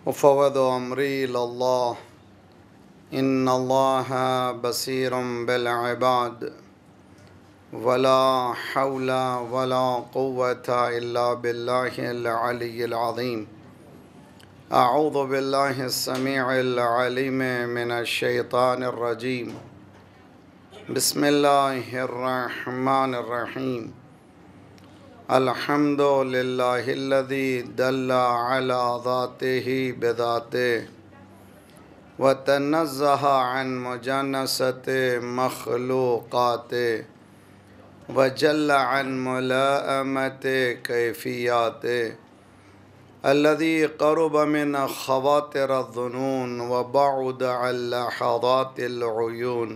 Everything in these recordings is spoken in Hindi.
वफ़वद अमरी इलल्लाह इन्नल्लाह बसीरुम बिल इबाद वला हौला वला कुव्वता इल्ला बिल्लाहिल अलिय्यिल अज़ीम। अऊज़ु बिल्लाहि अस्समीइल अलीम मिनश शैतानिर रजीम। बिस्मिल्लाहिर रहमानिर रहीम। अल्हम्दुलिल्लाहिल्लज़ी दल्ला अला ज़ातिही बिज़ातिही व तनज़्ज़हा अन मुजानसति मख़लूक़ातिही व जल्ला अन मुलाअमति कैफ़िय्यातिही अल्लज़ी क़रुब मिन ख़वातिरिज़्ज़ुनून व बअुद अन लहज़ातिल उयून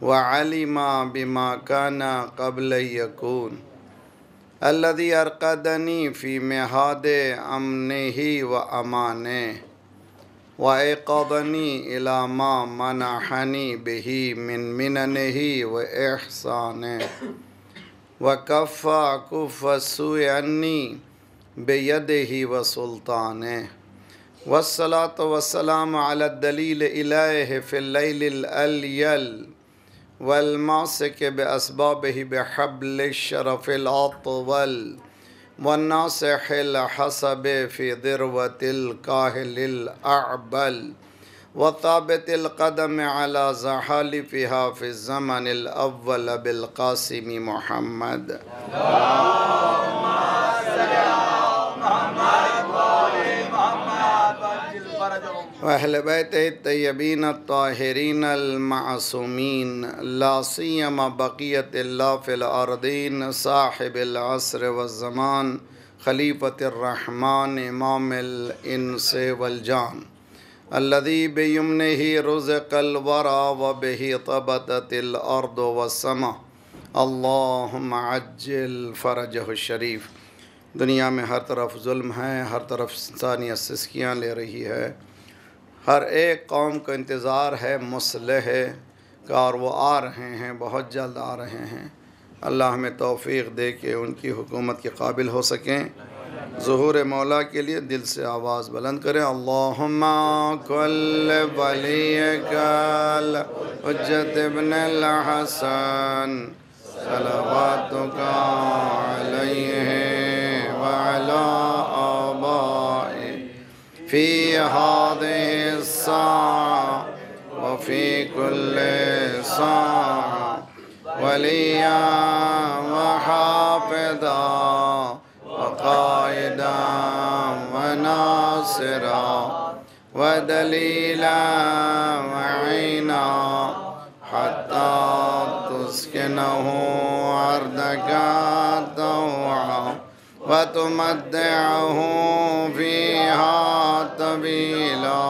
व अलिमा बिमा काना क़ब्ल यकून अल्लज़ी अरक़दनी फ़ी मिहादि अमनिही व अमानिही व अयक़ज़नी इला मा मनहनी बिही मिन मिननिही व इहसानिही व कफ़्फ़ा कुफ़्फ़ अस्सूइ अन्नी बियदिही व सुल्तानिही वस्सलातु वस्सलामु अला दलील इलैहि फ़िल लैलिल अलियल वल्मासिक बिअस्बाबिही बिहब्लिश शरफ़िल अतवल वन्नासिहिल हसबि फ़ी ज़िरवतिल काहिलिल अअबल वताबितिल क़दम अला ज़हालिफ़िहा फ़िज़ ज़मनिल अव्वल बिल क़ासिम मुहम्मद व अहले बैतिही तय्यबीन अत्ताहिरीन अल-मासूमीन ला सियमा बक़ियतिल्लाह फ़िल अर्दीन साहिबिल अस्र वज़्ज़मान खलीफ़तिर रहमान इमामिल इंस वल जान अल्लज़ी बियमनिही रुज़िक़ल वरा व बिही तबततिल अर्द वस्समा अल्लाहुम्मा अज्जिल फ़रजहु शरीफ। दुनिया में हर तरफ जुल्म है, हर तरफ इंसानियत सिसकियाँ ले रही है। हर एक कौम को इंतज़ार है मुस्लिह का और वो आ रहे हैं, बहुत जल्द आ रहे हैं। अल्लाह हमें तौफ़ीक़ दे के उनकी हुकूमत के काबिल हो सकें। ज़ुहूर मौला के लिए दिल से आवाज़ बुलंद करें। अल्लाहुम्मा कुल्ल वलिय्यकल हुज्जत इब्नुल हसन सलवातुका अलैहि व अला आबाइहि फ़ी हाज़िहि स्साअह व फ़ी कुल्लि साअह वलिय्यन व हाफ़िज़न व क़ाइदन व नासिरन व दलीलन व अईनन हत्ता तुस्किनहु अर्दका तौअन व तुमत्तिअहु फ़ीहा तवीला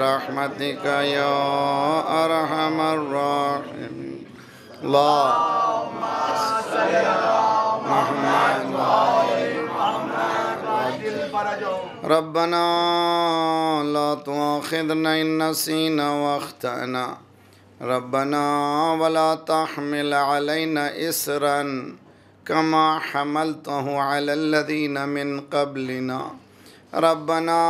रहमतिका या अरहमर राहिमीन। अल्लाहुम्मा सल्लि अला मुहम्मद व आलि मुहम्मद वअज्जिल फ़रजहुम। रब्बना ला तुआख़िज़ना इन नसीना व अख़्तअना रब्बना वला तहमिल अलैना इसरन कमा हमलतहु अलल लज़ीना मिन क़ब्लिना रब्बना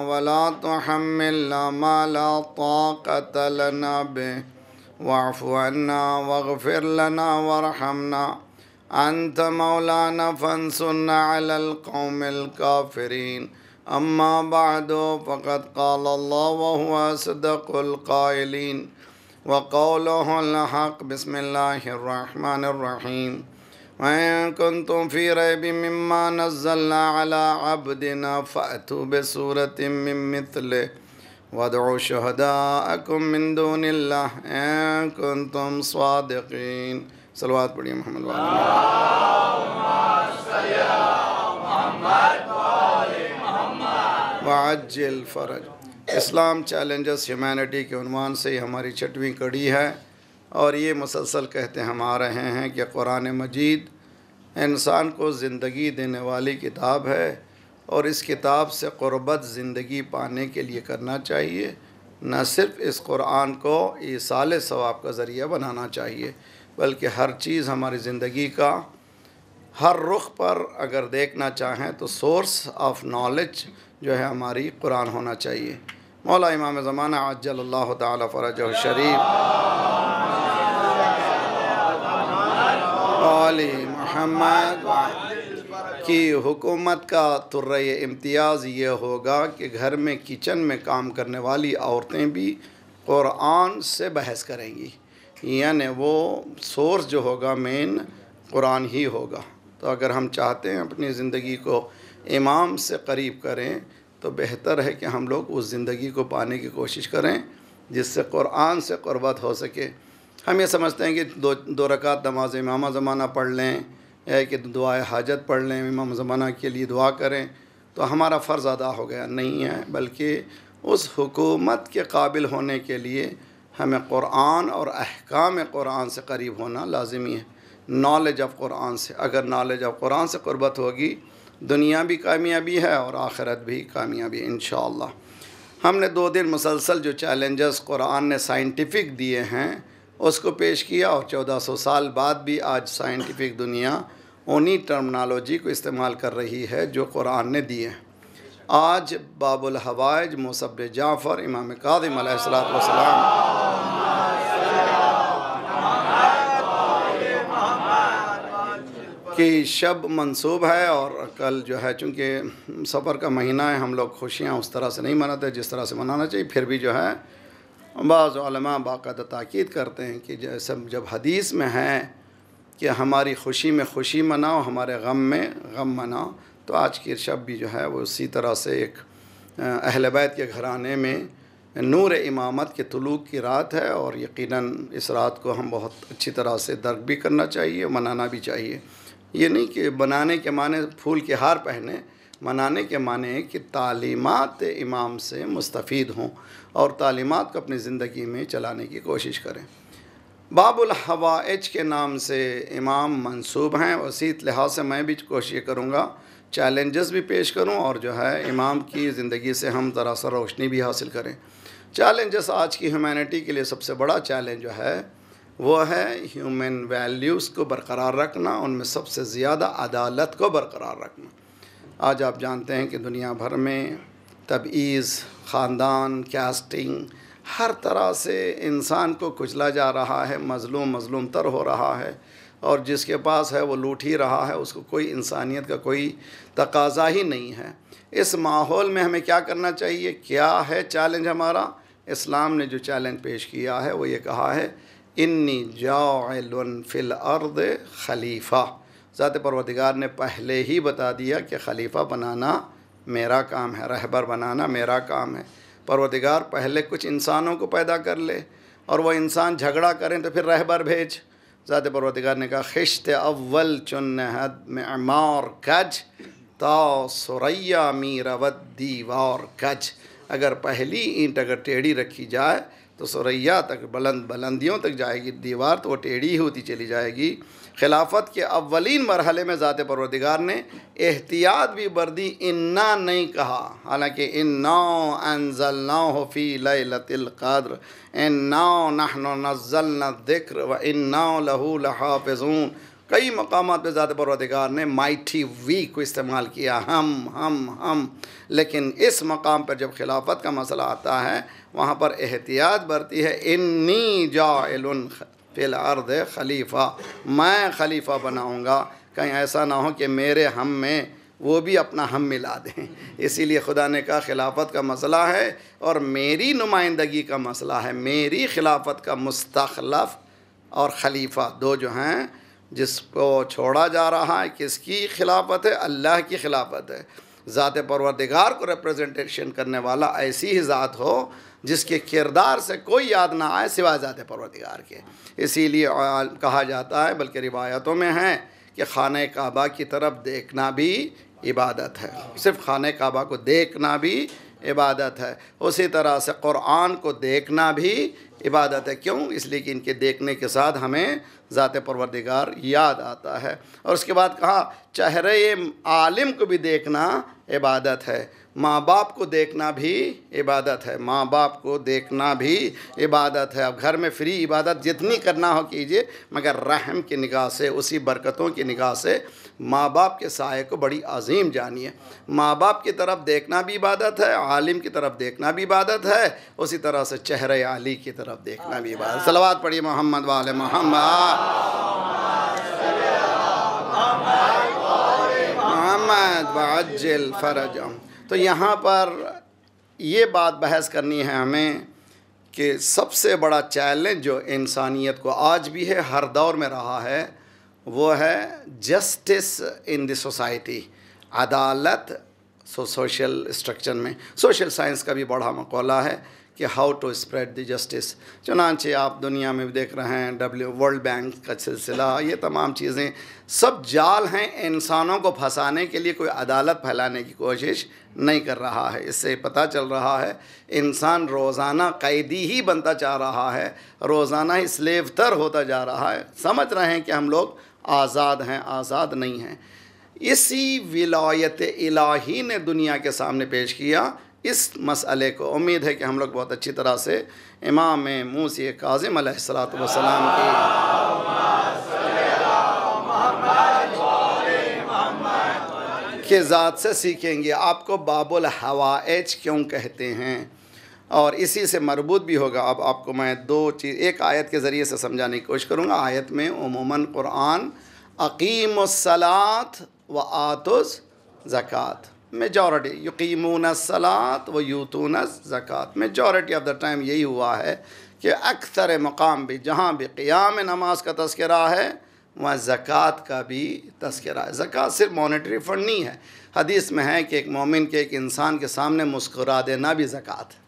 वला तुहम्मिलना मा ला ताक़त लना बिहि वाफ़ु अन्ना वग़फ़िर लना वरहमना अंत मौलाना फ़ंसुरना अलल क़ौमिल काफ़िरीन। अम्मा बअदु फ़क़द क़ाल अल्लाहु व हुवा असदक़ुल क़ाइलीन व क़ौलुहुल हक़्क़। बिस्मिल्लाहिर रहमानिर रहीम। व इन कुन्तुम फ़ी रैबिम मिम्मा नज़्ज़लना अला अब्दिना फ़अतू बिसूरतिम मिन मिस्लिहि वदउ शुहदाअकुम मिन दूनिल्लाह इन कुन्तुम सादिक़ीन। सलवात पढ़िए मोहम्मद व अज्जिल फ़रज। इस्लाम चैलेंजेस ह्यूमैनिटी के उन्वान से ही हमारी 6वीं कड़ी है और ये मुसलसल कहते हम आ रहे हैं कि कुरान मजीद इंसान को ज़िंदगी देने वाली किताब है और इस किताब से क़ुर्बत ज़िंदगी पाने के लिए करना चाहिए। न सिर्फ़ इस कुरान को ईसाल सवाब का ज़रिया बनाना चाहिए बल्कि हर चीज़ हमारी ज़िंदगी का हर रुख पर अगर देखना चाहें तो सोर्स ऑफ नॉलेज जो है हमारी कुरान होना चाहिए। मौला इमाम ज़माना अज्जलल्लाहु ताला फ़रजहु शरीफ आली मोहम्मद की हुकूमत का तुर्रे इम्तियाज़ ये होगा कि घर में किचन में काम करने वाली औरतें भी कुरान से बहस करेंगी, यानी वो सोर्स जो होगा मेन कुरान ही होगा। तो अगर हम चाहते हैं अपनी ज़िंदगी को इमाम से करीब करें तो बेहतर है कि हम लोग उस ज़िंदगी को पाने की कोशिश करें जिससे कुरान से क़ुरबत हो सके। हम ये समझते हैं कि दो रकात नमाज इमाम ज़माना पढ़ लें या कि दुआए हाजत पढ़ लें, इमाम ज़माना के लिए दुआ करें तो हमारा फ़र्ज़ अदा हो गया। नहीं है, बल्कि उस हुकूमत के काबिल होने के लिए हमें कुरान और अहकाम कुरान से करीब होना लाज़िमी है, नॉलेज ऑफ़ कुरान से। अगर नॉलेज ऑफ़ कुरान से क़ुरबत होगी, दुनिया भी कामयाबी है और आखिरत भी कामयाबी इंशाअल्लाह। हमने 2 दिन मुसलसल जो चैलेंजेस कुरान ने साइंटिफिक दिए हैं उसको पेश किया, और 1400 साल बाद भी आज साइंटिफिक दुनिया उन्हीं टर्मिनोलॉजी को इस्तेमाल कर रही है जो कुरान ने दिए हैं। आज बाबुल हवाइज मूसा बिन जाफ़र इमाम काज़िम अलैहिस्सलातु वस्सलाम की शब मंसूब है, और कल जो है चूँकि सफ़र का महीना है हम लोग खुशियाँ उस तरह से नहीं मनाते जिस तरह से मनाना चाहिए। फिर भी जो है बाज़ उलमा बाकायदा ताकीद करते हैं कि जैसे जब हदीस में है कि हमारी खुशी में खुशी मनाओ, हमारे गम में गम मनाओ, तो आज की शब भी जो है वो उसी तरह से एक अहले बैत के घराने में नूर इमामत के तुलूक की रात है, और यकीनन इस रात को हम बहुत अच्छी तरह से दर्क भी करना चाहिए, मनाना भी चाहिए। ये नहीं कि बनाने के माने फूल के हार पहने, मनाने के माने कि तालीमात इमाम से मुस्तफ़ीद हों और तालीमात को अपनी ज़िंदगी में चलाने की कोशिश करें। बाबुल हवाइज के नाम से इमाम मंसूब हैं, उसी लिहाज से मैं भी कोशिश करूँगा चैलेंजेस भी पेश करूँ और जो है इमाम की ज़िंदगी से हम ज़रा सा रोशनी भी हासिल करें। चैलेंजेस आज की ह्यूमैनिटी के लिए सबसे बड़ा चैलेंज जो है वो है ह्यूमन वैल्यूज़ को बरकरार रखना, उनमें सबसे ज़्यादा अदालत को बरकरार रखना। आज आप जानते हैं कि दुनिया भर में तबईज़, ख़ानदान, कास्टिंग, हर तरह से इंसान को कुचला जा रहा है, मज़लूम तर हो रहा है, और जिसके पास है वो लूट ही रहा है, उसको कोई इंसानियत का कोई तकाज़ा ही नहीं है। इस माहौल में हमें क्या करना चाहिए? क्या है चैलेंज हमारा? इस्लाम ने जो चैलेंज पेश किया है वो ये कहा है, इन्नी जाइलुन फिल अर्द खलीफ़ा। ज़ात परवरदिगार ने पहले ही बता दिया कि खलीफ़ा बनाना मेरा काम है, रहबर बनाना मेरा काम है। परवरदिगार पहले कुछ इंसानों को पैदा कर ले और वो इंसान झगड़ा करें तो फिर रहबर भेज। ज़ात परवरदिगार ने कहा, खिश्त अव्वल चुन्नहद मेमार कज ता सुरैया मीरवत दीवार कज। अगर पहली ईंट अगर टेढ़ी रखी जाए तो सुरैया तक बुलंदियों तक जाएगी, दीवार तो वो टेढ़ी होती चली जाएगी। खिलाफत के अव्वलीन मरहले में ज़ात परवरदिगार ने एहतियात भी बरदी, इन्ना नहीं कहा, हालांकि इन्ना अंज़लनाहु फ़ी लैलतिल क़द्र इन्ना नहनु नज़्ज़लना ज़िक्र व इन्ना लहू लहाफ़िज़ून। कई मकामात पे ज़ात परवरदिगार ने माइटी वी को इस्तेमाल किया, हम। लेकिन इस मकाम पर जब खिलाफत का मसला आता है वहाँ पर एहतियात बरती है, इन्नी जाइलुन फिल अर्द खलीफ़ा, मैं खलीफ़ा बनाऊँगा, कहीं ऐसा ना हो कि मेरे हम में वो भी अपना हम मिला दें। इसीलिए खुदा ने कहा खिलाफत का मसला है और मेरी नुमाइंदगी का मसला है, मेरी खिलाफत का मुस्तखलफ और खलीफा दो जो हैं, जिसको छोड़ा जा रहा है, किसकी खिलाफत है? अल्लाह की खिलाफत है। ज़ात परवरदिगार को रिप्रेजेंटेशन करने वाला ऐसी ही ज़ात हो जिसके किरदार से कोई याद ना आए सिवाय ज़ात परवरदिगार के। इसीलिए कहा जाता है, बल्कि रिवायतों में है कि खाने काबा की तरफ देखना भी इबादत है, सिर्फ खाने काबा को देखना भी इबादत है। उसी तरह से कुरान को देखना भी इबादत है। क्यों? इसलिए कि इनके देखने के साथ हमें ज़ात परवरदिगार याद आता है। और उसके बाद कहा चेहरे आलिम को भी देखना इबादत है, माँ बाप को देखना भी इबादत है, माँ बाप को देखना भी इबादत है। अब घर में फ्री इबादत जितनी करना हो कीजिए, मगर रहम की निगाह से, उसी बरकतों की निगाह से माँ बाप के साये को बड़ी अजीम जानिए। माँ बाप की तरफ देखना भी इबादत है, आलिम की तरफ देखना भी इबादत है, उसी तरह से चेहरे आली की तरफ देखना भी इबादत। सलवात पढ़िए मोहम्मद वाले मोहम्मद वअज्जिल फरजम। तो यहाँ पर ये बात बहस करनी है हमें कि सबसे बड़ा चैलेंज जो इंसानियत को आज भी है, हर दौर में रहा है, वो है जस्टिस इन द सोसाइटी, अदालत। सोशल स्ट्रक्चर में सोशल साइंस का भी बड़ा मक़ौला है कि how to spread the justice. चुनांचे आप दुनिया में भी देख रहे हैं, वर्ल्ड बैंक का सिलसिला, ये तमाम चीज़ें सब जाल हैं। इंसानों को फंसाने के लिए कोई अदालत फैलाने की कोशिश नहीं कर रहा है। इससे पता चल रहा है इंसान रोज़ाना कैदी ही बनता जा रहा है, रोज़ाना ही स्लेवतर होता जा रहा है। समझ रहे हैं कि हम लोग आज़ाद हैं, आज़ाद नहीं हैं। इसी विलायत इलाही ने दुनिया के सामने पेश किया इस मसले को। उम्मीद है कि हम लोग बहुत अच्छी तरह से इमाम मूसी काज़िम अलैहिस्सलातु वस्सलाम के ज़ात से सीखेंगे। आपको बाबुल हवाइज क्यों कहते हैं, और इसी से मरबूत भी होगा। अब आपको मैं दो चीज़ एक आयत के ज़रिए से समझाने की कोशिश करूँगा। आयत में उमूमन कुरान अकीमुस्सलात व आतुज़ ज़कात, मेजॉरिटी युकीमून सलात व यूतून ज़कात, मेजॉरिटी ऑफ द टाइम यही हुआ है कि अक्सर मकाम भी जहाँ भी क़ियाम नमाज का तज़किरा है, वहाँ ज़कात का भी तज़किरा है। ज़कात सिर्फ मॉनेटरी फ़ंड नहीं है। हदीस में है कि एक मोमिन के, एक इंसान के सामने मुस्कुरा देना भी ज़कात है।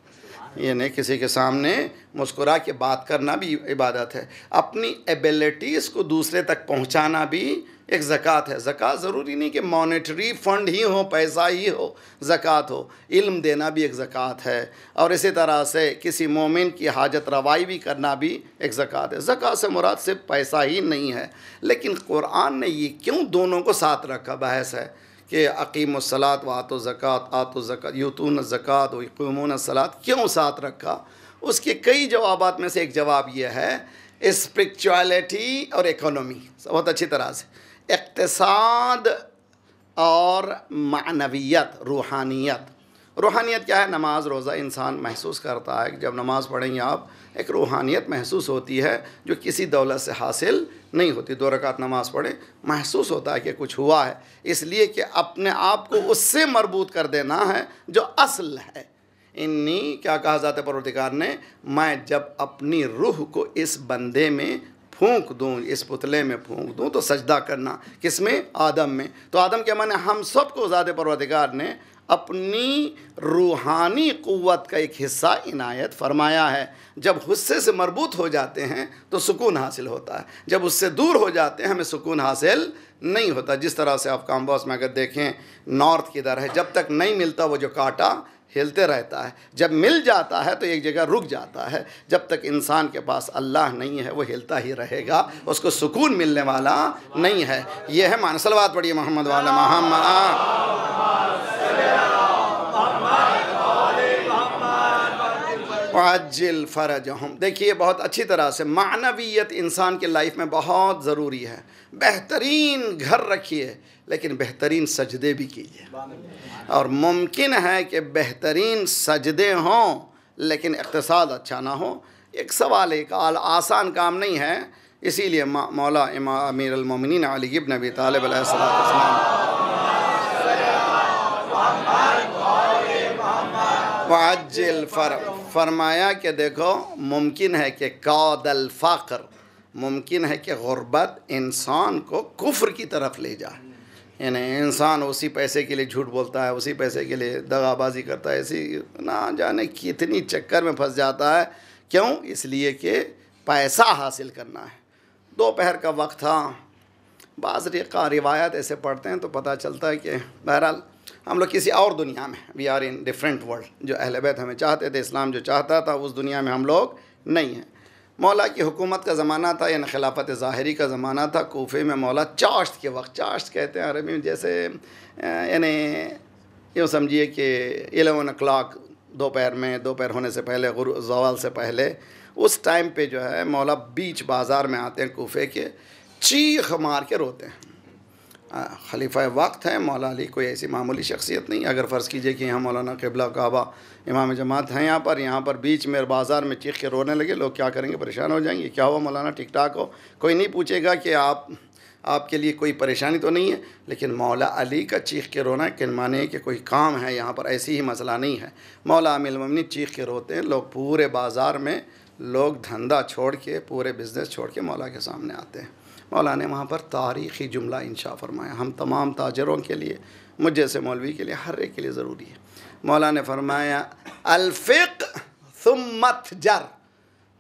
ये नहीं, किसी के सामने मुस्कुरा के बात करना भी इबादत है। अपनी एबिलिटीज़ को दूसरे तक पहुँचाना भी एक ज़कात है। ज़कात ज़रूरी नहीं कि मॉनेटरी फ़ंड ही हो, पैसा ही हो ज़कात हो, इल्म देना भी एक ज़कात है। और इसी तरह से किसी मोमिन की हाजत रवाई भी करना भी एक ज़कात है। ज़कात से मुराद सिर्फ पैसा ही नहीं है। लेकिन कुरान ने ये क्यों दोनों को साथ रखा, बहस है कि अकीमुस्सलात व आतु ज़कात यूतून ज़कात व यक़ूमून सलात क्यों साथ रखा। उसके कई जवाबात में से एक जवाब ये है स्पिरिचुअलिटी और इकोनॉमी। बहुत अच्छी तरह से इक़्तिसाद और मानवियत, रूहानियत। रूहानियत क्या है? नमाज रोज़ा इंसान महसूस करता है कि जब नमाज़ पढ़ेंगे आप, एक रूहानियत महसूस होती है जो किसी दौलत से हासिल नहीं होती। 2 रकात नमाज़ पढ़े, महसूस होता है कि कुछ हुआ है, इसलिए कि अपने आप को उससे मरबूत कर देना है जो असल है। इन्नी क्या कहा ज़ात परवरदिगार ने, मैं जब अपनी रूह को इस बंदे में फूंक दूँ, इस पुतले में फूंक दूँ, तो सजदा करना किसमें? आदम में। तो आदम के माने हम सबको ज़ात परवरदिगार ने अपनी रूहानी क़ुव्वत का एक हिस्सा इनायत फरमाया है। जब हुस्से से मरबूत हो जाते हैं तो सुकून हासिल होता है, जब उससे दूर हो जाते हैं हमें सुकून हासिल नहीं होता। जिस तरह से आप काम्बोस में अगर देखें, नॉर्थ किधर है, जब तक नहीं मिलता वो जो कांटा हिलते रहता है, जब मिल जाता है तो एक जगह रुक जाता है। जब तक इंसान के पास अल्लाह नहीं है वो हिलता ही रहेगा, उसको सुकून मिलने वाला नहीं है। ये है मान। सलवात पढ़िए मोहम्मद वाला मोहम्मद। वअज्जिल फरजहुम। देखिए बहुत अच्छी तरह से मानवियत इंसान के लाइफ में बहुत ज़रूरी है। बेहतरीन घर रखिए लेकिन बेहतरीन सजदे भी कीजिए। और मुमकिन है कि बेहतरीन सजदे हों लेकिन इक़्तिसाद अच्छा ना हो। एक सवाल, एक आसान काम नहीं है। इसीलिए मौला इमाम अमीर अल मोमिनीन अली इब्न अबी तालिब अलैहिस्सलाम वअज्जिल फरमाया कि देखो, मुमकिन है कि कादल फ़क़्र, मुमकिन है कि गुर्बत इंसान को कुफ्र की तरफ ले जाए। यानी इंसान उसी पैसे के लिए झूठ बोलता है, उसी पैसे के लिए दगाबाजी करता है, इसी ना जाने कितनी चक्कर में फंस जाता है। क्यों? इसलिए कि पैसा हासिल करना है। दोपहर का वक्त था, बाज़ रिवायात ऐसे पढ़ते हैं तो पता चलता है कि बहरहाल हम लोग किसी और दुनिया में, we are in different world. जो अहले बैत हमें चाहते थे, इस्लाम जो चाहता था, उस दुनिया में हम लोग नहीं है। मौला की हुकूमत का ज़माना था, यानी खिलाफत ज़ाहिरी का ज़माना था। कूफे में मौला चाश्त के वक्त, चाश्त कहते हैं अरबी में, जैसे यानी यूँ समझिए कि 11 o'clock दोपहर में, दोपहर होने से पहले, ज़वाल से पहले, उस टाइम पे जो है मौला बीच बाज़ार में आते हैं कूफे के, चीख मार के रोते हैं। खलीफा वक्त है, मौला अली कोई ऐसी मामूली शख्सियत नहीं। अगर फ़र्ज़ कीजिए कि यहाँ मौलाना क़िबला काबा इमाम जमात हैं यहाँ पर बीच में बाज़ार में चीख के रोने लगे, लोग क्या करेंगे? परेशान हो जाएंगे। क्या हुआ मौलाना, ठीक ठाक हो? कोई नहीं पूछेगा कि आपके लिए कोई परेशानी तो नहीं है। लेकिन मौला अली का चीख के रोना किन माने कि कोई काम है यहाँ पर, ऐसी ही मसला नहीं है। मौला अमीरुल मोमिनीन चीख के रोते हैं, लोग पूरे बाज़ार में लोग धंधा छोड़ के, पूरे बिज़नेस छोड़ के मौला के सामने आते हैं। मौला ने वहाँ पर तारीख़ी जुमला इंशा फरमाया, हम तमाम ताजरों के लिए, मुझ जैसे मौलवी के लिए, हर एक के लिए ज़रूरी है। मौला ने फरमाया अल-फ़िक़्ह सुम्मा तजर,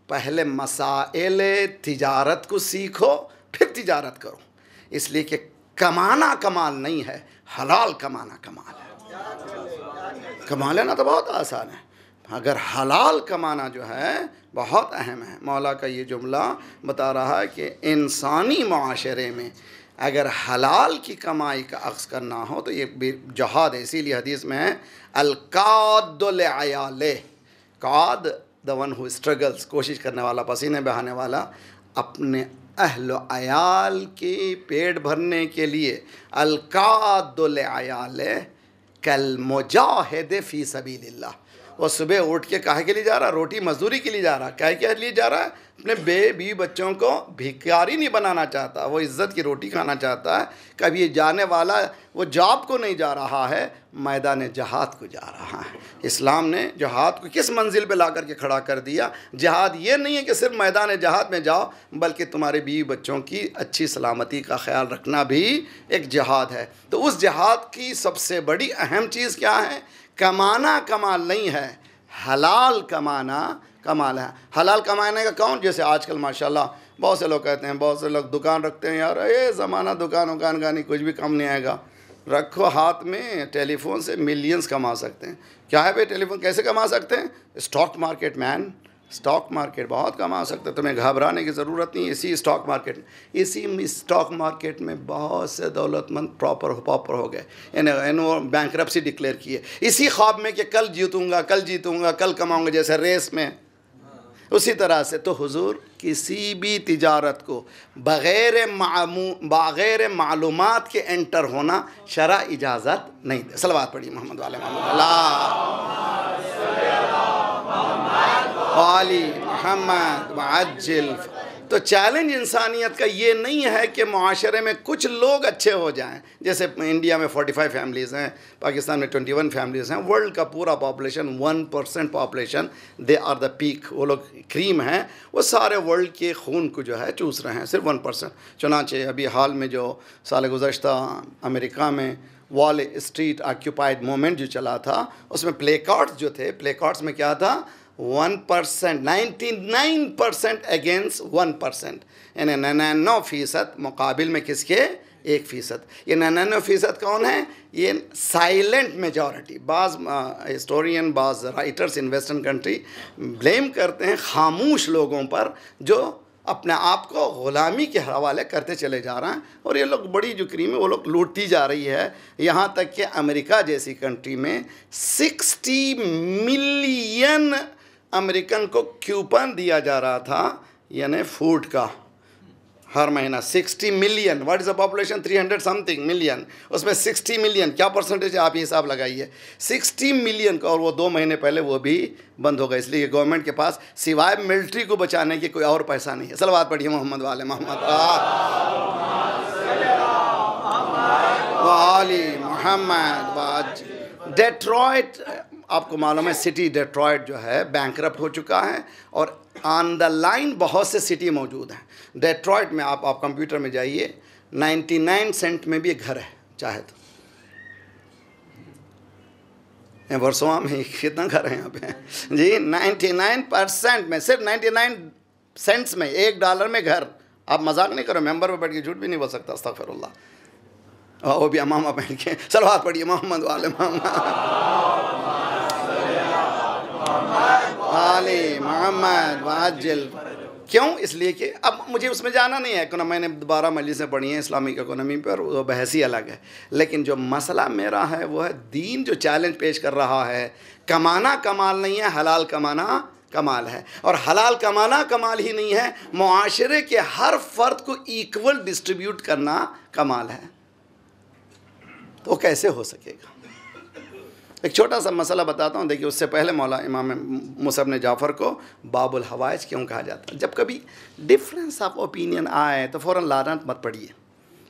पहले मसाइल तिजारत को सीखो फिर तिजारत करो। इसलिए कि कमाना कमाल नहीं है, हलाल कमाना कमाल है। कमा लेना तो बहुत आसान है, अगर हलाल कमाना जो है बहुत अहम है। मौला का ये जुमला बता रहा है कि इंसानी मुआशरे में अगर हलाल की कमाई का अक्स करना हो तो ये जहाद है। इसीलिए हदीस में है अल-कादुल अयाले, काद द वन हु स्ट्रगल्स, कोशिश करने वाला, पसीने बहाने वाला, अपने अहल अयाल के पेट भरने के लिए। अल-कादुल अयाले कल मुजाहिद फ़ी सबीलिल्लाह, वो सुबह उठ के काहे के लिए जा रहा? रोटी मजदूरी के लिए जा रहा। काहे के लिए जा रहा है? अपने बीवी बच्चों को भिखारी नहीं बनाना चाहता, वो इज़्ज़त की रोटी खाना चाहता है। कभी ये जाने वाला वो जॉब को नहीं जा रहा है, मैदान जहाद को जा रहा है। इस्लाम ने जहाद को किस मंजिल पे ला करके खड़ा कर दिया? जहाद ये नहीं है कि सिर्फ मैदान जहाद में जाओ, बल्कि तुम्हारे बीवी बच्चों की अच्छी सलामती का ख्याल रखना भी एक जहाद है। तो उस जहाद की सबसे बड़ी अहम चीज़ क्या है? कमाना कमाल नहीं है, हलाल कमाना कमाल है। हलाल कमाने का कौन? जैसे आजकल माशाल्लाह बहुत से लोग कहते हैं, बहुत से लोग दुकान रखते हैं, यार ये ज़माना दुकान उकान का नहीं, कुछ भी कम नहीं आएगा। रखो हाथ में, टेलीफोन से मिलियंस कमा सकते हैं। क्या है भाई टेलीफोन, कैसे कमा सकते हैं? Stock market man, stock market बहुत कमा सकते हैं, तुम्हें घबराने की ज़रूरत नहीं। इसी स्टॉक मार्केट में बहुत से दौलतमंद पॉपर हो गए, यानी बैंकरप्सी डिक्लेयर किए इसी ख्वाब में कि कल जीतूँगा, कल कमाऊँगा, जैसे रेस में। उसी तरह से तो हुजूर किसी भी तिजारत को बग़ैर मालूमात के एंटर होना शरा इजाज़त नहीं दे। सलवात पढ़िए मोहम्मद वाले मोहम्मद वअज्जिल। तो चैलेंज इंसानियत का ये नहीं है कि मुआशरे में कुछ लोग अच्छे हो जाएं। जैसे इंडिया में 45 फैमिलीज़ हैं, पाकिस्तान में 21 फैमिलीज़ हैं, वर्ल्ड का पूरा population 1% population, they are the peak, वो लोग क्रीम हैं, वो सारे वर्ल्ड के खून को जो है चूस रहे हैं, सिर्फ 1%। चुनांचे अभी हाल में जो साल गुज़श्ता अमेरिका में वॉल स्ट्रीट ऑक्यूपाइड मूवमेंट जो चला था, उसमें प्ले कार्ड्स जो थे, प्ले कार्ड्स में क्या था? 1%, 99% अगेंस्ट 1%, यानी 99% मुकाबिल में किसके? 1%। ये 99% कौन है? ये साइलेंट मेजॉरिटी। बाज़ हिस्टोरियन, बाज़ writers in western country blame करते हैं खामोश लोगों पर जो अपने आप को ग़ुलामी के हवाले करते चले जा रहे हैं। और ये लोग बड़ी जो क्रीम है वो लोग लूटती जा रही है। यहाँ तक कि अमेरिका जैसी कंट्री में 60 मिलियन अमेरिकन को कूपन दिया जा रहा था, यानी फूड का, हर महीना 60 million. What is the population? 300 something million, उसमें 60 मिलियन क्या परसेंटेज है? आप ही हिसाब लगाइए। 60 मिलियन का, और वो 2 महीने पहले वो भी बंद हो गया, इसलिए गवर्नमेंट के पास सिवाय मिलिट्री को बचाने के कोई और पैसा नहीं है। सलवात पढ़िए मोहम्मद वाले मोहम्मद मोहम्मद। डेट्रॉयट, आपको मालूम है सिटी डेट्रॉयट जो है बैंकरप्ट हो चुका है, और ऑन द लाइन बहुत से सिटी मौजूद हैं। डेट्रॉयट में आप कंप्यूटर में जाइए, 99 सेंट में भी एक घर है चाहे तो। वर्सोवा में कितना घर है यहाँ पे जी? 99% में, सिर्फ 99 सेंट्स में, $1 में घर। आप मजाक नहीं करो, मेंबर में बैठ के झूठ भी नहीं बोल सकता। अस्तगफिरुल्लाह। वो भी अमामा पहन के। सलवात पढ़िए मोहम्मद वाले मोहम्मद। मोहम्मद वाजिल। क्यों? इसलिए कि अब मुझे उसमें जाना नहीं है, क्योंकि मैंने 12 मजलिसें पढ़ी हैं इस्लामिक इकोनॉमी पर, वो बहस ही अलग है। लेकिन जो मसला मेरा है वो है दीन जो चैलेंज पेश कर रहा है, कमाना कमाल नहीं है, हलाल कमाना कमाल है। और हलाल कमाना कमाल ही नहीं है, मुआशरे के हर फर्द को इक्वल डिस्ट्रीब्यूट करना कमाल है। तो कैसे हो सकेगा? एक छोटा सा मसला बताता हूँ। देखिए, उससे पहले मौला इमाम मुसा इब्न जाफ़र को बाबुल हवाइज क्यों कहा जाता है? जब कभी डिफरेंस ऑफ ओपिनियन आए तो फ़ौरन लानत मत पड़िए।